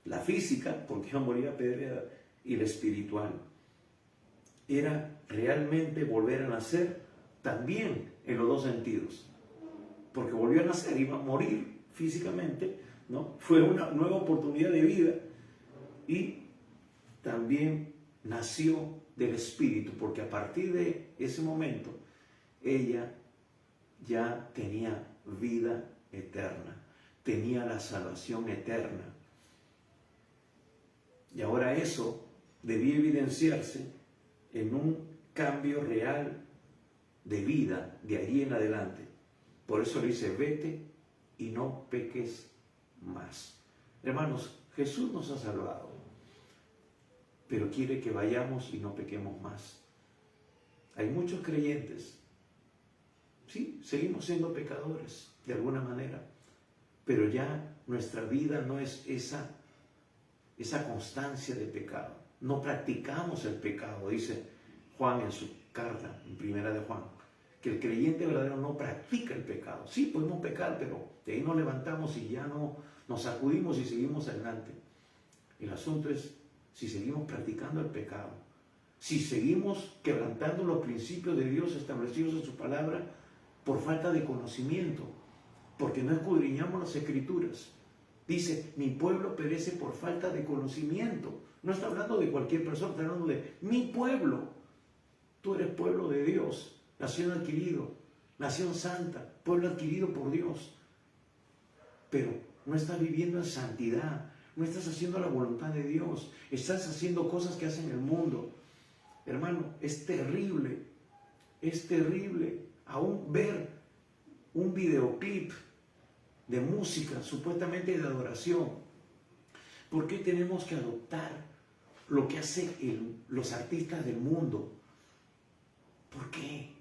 La física, porque iba a morir apedreada, y la espiritual. Era realmente volver a nacer también en los 2 sentidos. Porque volvió a nacer, iba a morir físicamente, ¿no? Fue una nueva oportunidad de vida. Y también nació del Espíritu, porque a partir de ese momento, ella ya tenía vida eterna, tenía la salvación eterna. Y ahora eso debía evidenciarse en un cambio real de vida de ahí en adelante. Por eso le dice, vete y no peques más. Hermanos, Jesús nos ha salvado, pero quiere que vayamos y no pequemos más. Hay muchos creyentes, sí, seguimos siendo pecadores de alguna manera, pero ya nuestra vida no es esa constancia de pecado. No practicamos el pecado, dice Juan en su carta, en primera de Juan, que el creyente verdadero no practica el pecado. Sí, podemos pecar, pero de ahí nos levantamos y ya no nos sacudimos y seguimos adelante. El asunto es si seguimos practicando el pecado, si seguimos quebrantando los principios de Dios establecidos en su palabra por falta de conocimiento, porque no escudriñamos las Escrituras. Dice, mi pueblo perece por falta de conocimiento. No está hablando de cualquier persona, está hablando de mi pueblo. Tú eres pueblo de Dios, nación adquirido, nación santa, pueblo adquirido por Dios. Pero no estás viviendo en santidad, no estás haciendo la voluntad de Dios, estás haciendo cosas que hacen el mundo. Hermano, es terrible aún ver un videoclip de música, supuestamente de adoración. ¿Por qué tenemos que adoptar lo que hacen los artistas del mundo? ¿Por qué?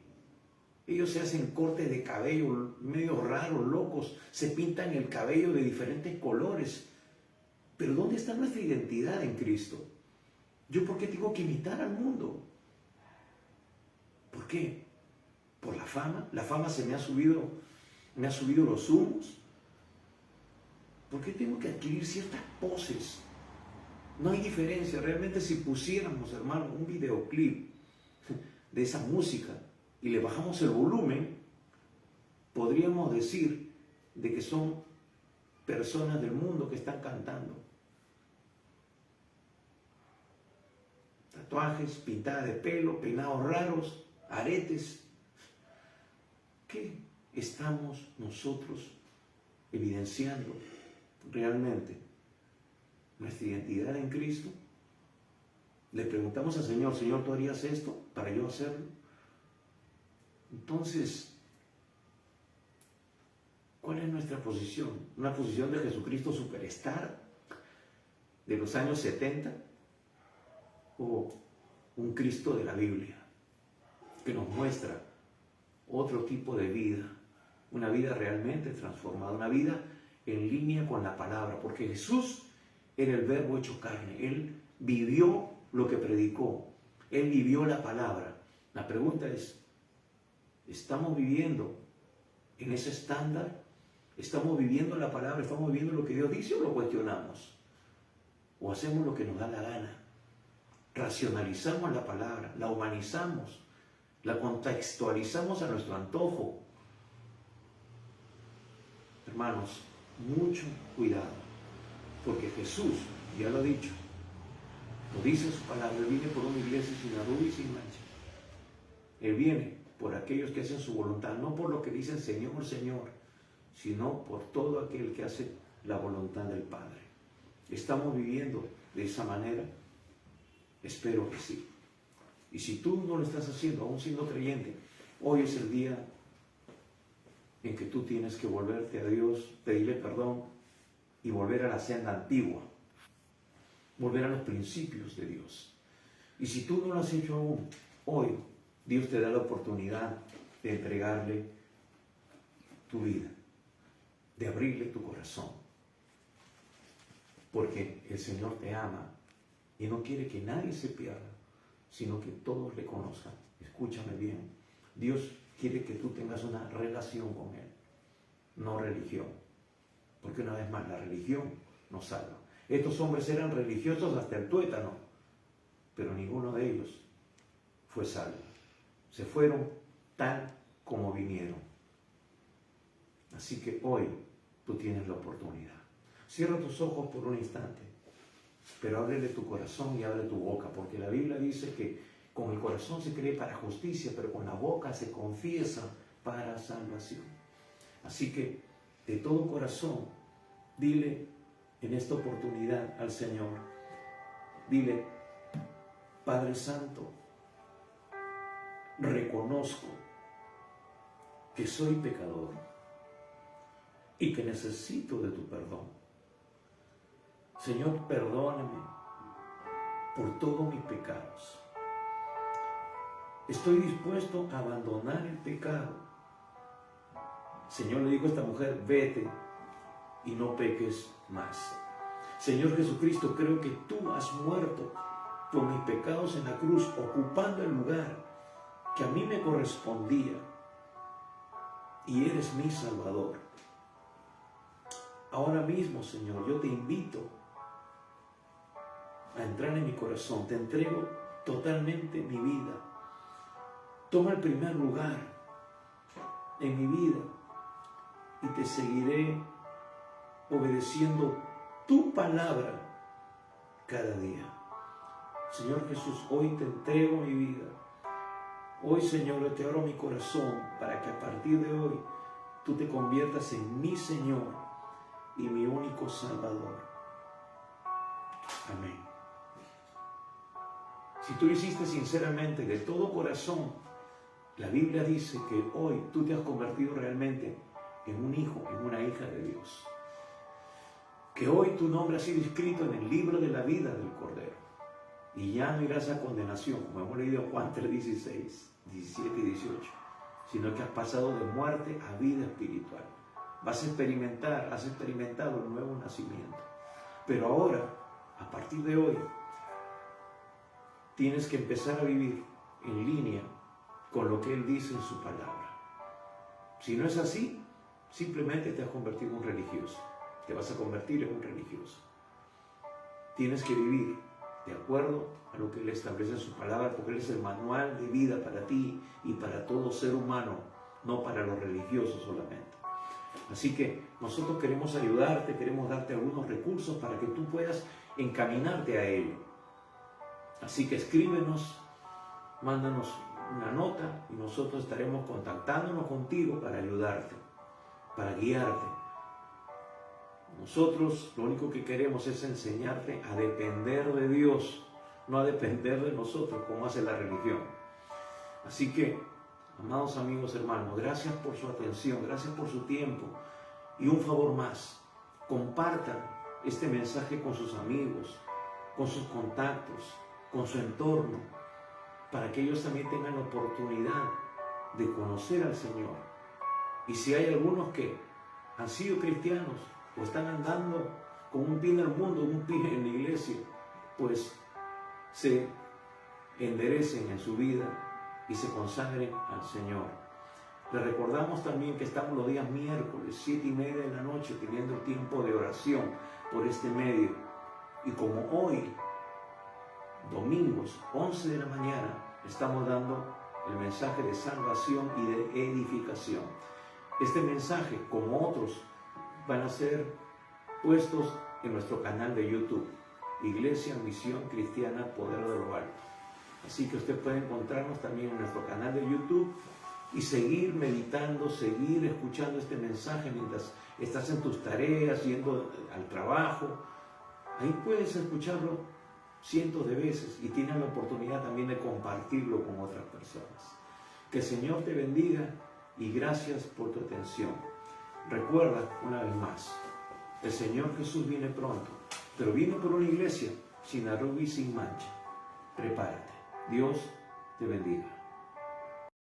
Ellos se hacen cortes de cabello medio raros, locos, se pintan el cabello de diferentes colores. Pero ¿dónde está nuestra identidad en Cristo? ¿Yo por qué tengo que imitar al mundo? ¿Por qué? ¿Por la fama? ¿La fama se me ha subido los humos? ¿Por qué tengo que adquirir ciertas poses? No hay diferencia. Realmente si pusiéramos, hermano, un videoclip de esa música y le bajamos el volumen, podríamos decir de que son personas del mundo que están cantando. Tatuajes, pintadas de pelo, peinados raros, aretes. ¿Qué estamos nosotros evidenciando realmente? ¿Nuestra identidad en Cristo? Le preguntamos al Señor, Señor, ¿tú harías esto para yo hacerlo? Entonces, ¿cuál es nuestra posición? ¿Una posición de Jesucristo superstar de los años 70? ¿O un Cristo de la Biblia que nos muestra otro tipo de vida? Una vida realmente transformada, una vida en línea con la palabra, porque Jesús era el verbo hecho carne. Él vivió lo que predicó, Él vivió la palabra. La pregunta es, ¿estamos viviendo en ese estándar? ¿Estamos viviendo la palabra? ¿Estamos viviendo lo que Dios dice o lo cuestionamos? ¿O hacemos lo que nos da la gana? Racionalizamos la palabra, la humanizamos, la contextualizamos a nuestro antojo. Hermanos, mucho cuidado, porque Jesús, ya lo ha dicho, lo dice en su palabra, Él viene por una iglesia sin arruga y sin mancha. Él viene por aquellos que hacen su voluntad, no por lo que dicen Señor, Señor, sino por todo aquel que hace la voluntad del Padre. ¿Estamos viviendo de esa manera? Espero que sí. Y si tú no lo estás haciendo, aún siendo creyente, hoy es el día en que tú tienes que volverte a Dios, pedirle perdón y volver a la senda antigua, volver a los principios de Dios. Y si tú no lo has hecho aún, hoy Dios te da la oportunidad de entregarle tu vida, de abrirle tu corazón, porque el Señor te ama y no quiere que nadie se pierda, sino que todos le conozcan. Escúchame bien, Dios quiere que tú tengas una relación con Él, no religión, porque una vez más la religión no salva. Estos hombres eran religiosos hasta el tuétano, pero ninguno de ellos fue salvo. Se fueron tal como vinieron. Así que hoy tú tienes la oportunidad. Cierra tus ojos por un instante, pero ábrele tu corazón y abre tu boca, porque la Biblia dice que con el corazón se cree para justicia, pero con la boca se confiesa para salvación. Así que de todo corazón, dile en esta oportunidad al Señor, dile: Padre Santo, reconozco que soy pecador y que necesito de tu perdón. Señor, perdóname por todos mis pecados. Estoy dispuesto a abandonar el pecado. Señor, le dijo a esta mujer: vete y no peques más. Señor Jesucristo, creo que tú has muerto por mis pecados en la cruz, ocupando el lugar que a mí me correspondía, y eres mi Salvador. Ahora mismo, Señor, yo te invito a entrar en mi corazón. Te entrego totalmente mi vida. Toma el primer lugar en mi vida y te seguiré obedeciendo tu palabra cada día. Señor Jesús, hoy te entrego mi vida. Hoy, Señor, yo te abro mi corazón para que a partir de hoy tú te conviertas en mi Señor y mi único Salvador. Amén. Si tú lo hiciste sinceramente, de todo corazón, la Biblia dice que hoy tú te has convertido realmente en un hijo, en una hija de Dios. Que hoy tu nombre ha sido escrito en el libro de la vida del Cordero. Y ya no irás a condenación, como hemos leído Juan 3:16, 17 y 18, sino que has pasado de muerte a vida espiritual. Has experimentado el nuevo nacimiento. Pero ahora, a partir de hoy, tienes que empezar a vivir en línea con lo que Él dice en su palabra. Si no es así, simplemente te has convertido en un religioso. Te vas a convertir en un religioso. Tienes que vivir de acuerdo a lo que Él establece en su palabra, porque Él es el manual de vida para ti y para todo ser humano, no para los religiosos solamente. Así que nosotros queremos ayudarte, queremos darte algunos recursos para que tú puedas encaminarte a ello. Así que escríbenos, mándanos una nota y nosotros estaremos contactándonos contigo para ayudarte, para guiarte. Nosotros lo único que queremos es enseñarte a depender de Dios, no a depender de nosotros como hace la religión. Así que, amados amigos, hermanos, gracias por su atención, gracias por su tiempo. Y un favor más, compartan este mensaje con sus amigos, con sus contactos, con su entorno, para que ellos también tengan la oportunidad de conocer al Señor. Y si hay algunos que han sido cristianos o están andando con un pie en el mundo, un pie en la iglesia, pues se enderecen en su vida y se consagren al Señor. Les recordamos también que estamos los días miércoles, 7:30 de la noche, teniendo tiempo de oración por este medio. Y como hoy, domingos, 11 de la mañana, estamos dando el mensaje de salvación y de edificación. Este mensaje, como otros, van a ser puestos en nuestro canal de YouTube, Iglesia Misión Cristiana Poder de lo Alto. Así que usted puede encontrarnos también en nuestro canal de YouTube y seguir meditando, seguir escuchando este mensaje mientras estás en tus tareas, yendo al trabajo. Ahí puedes escucharlo cientos de veces y tienes la oportunidad también de compartirlo con otras personas. Que el Señor te bendiga y gracias por tu atención. Recuerda una vez más, el Señor Jesús viene pronto, pero vino por una iglesia sin arruga y sin mancha. Prepárate. Dios te bendiga.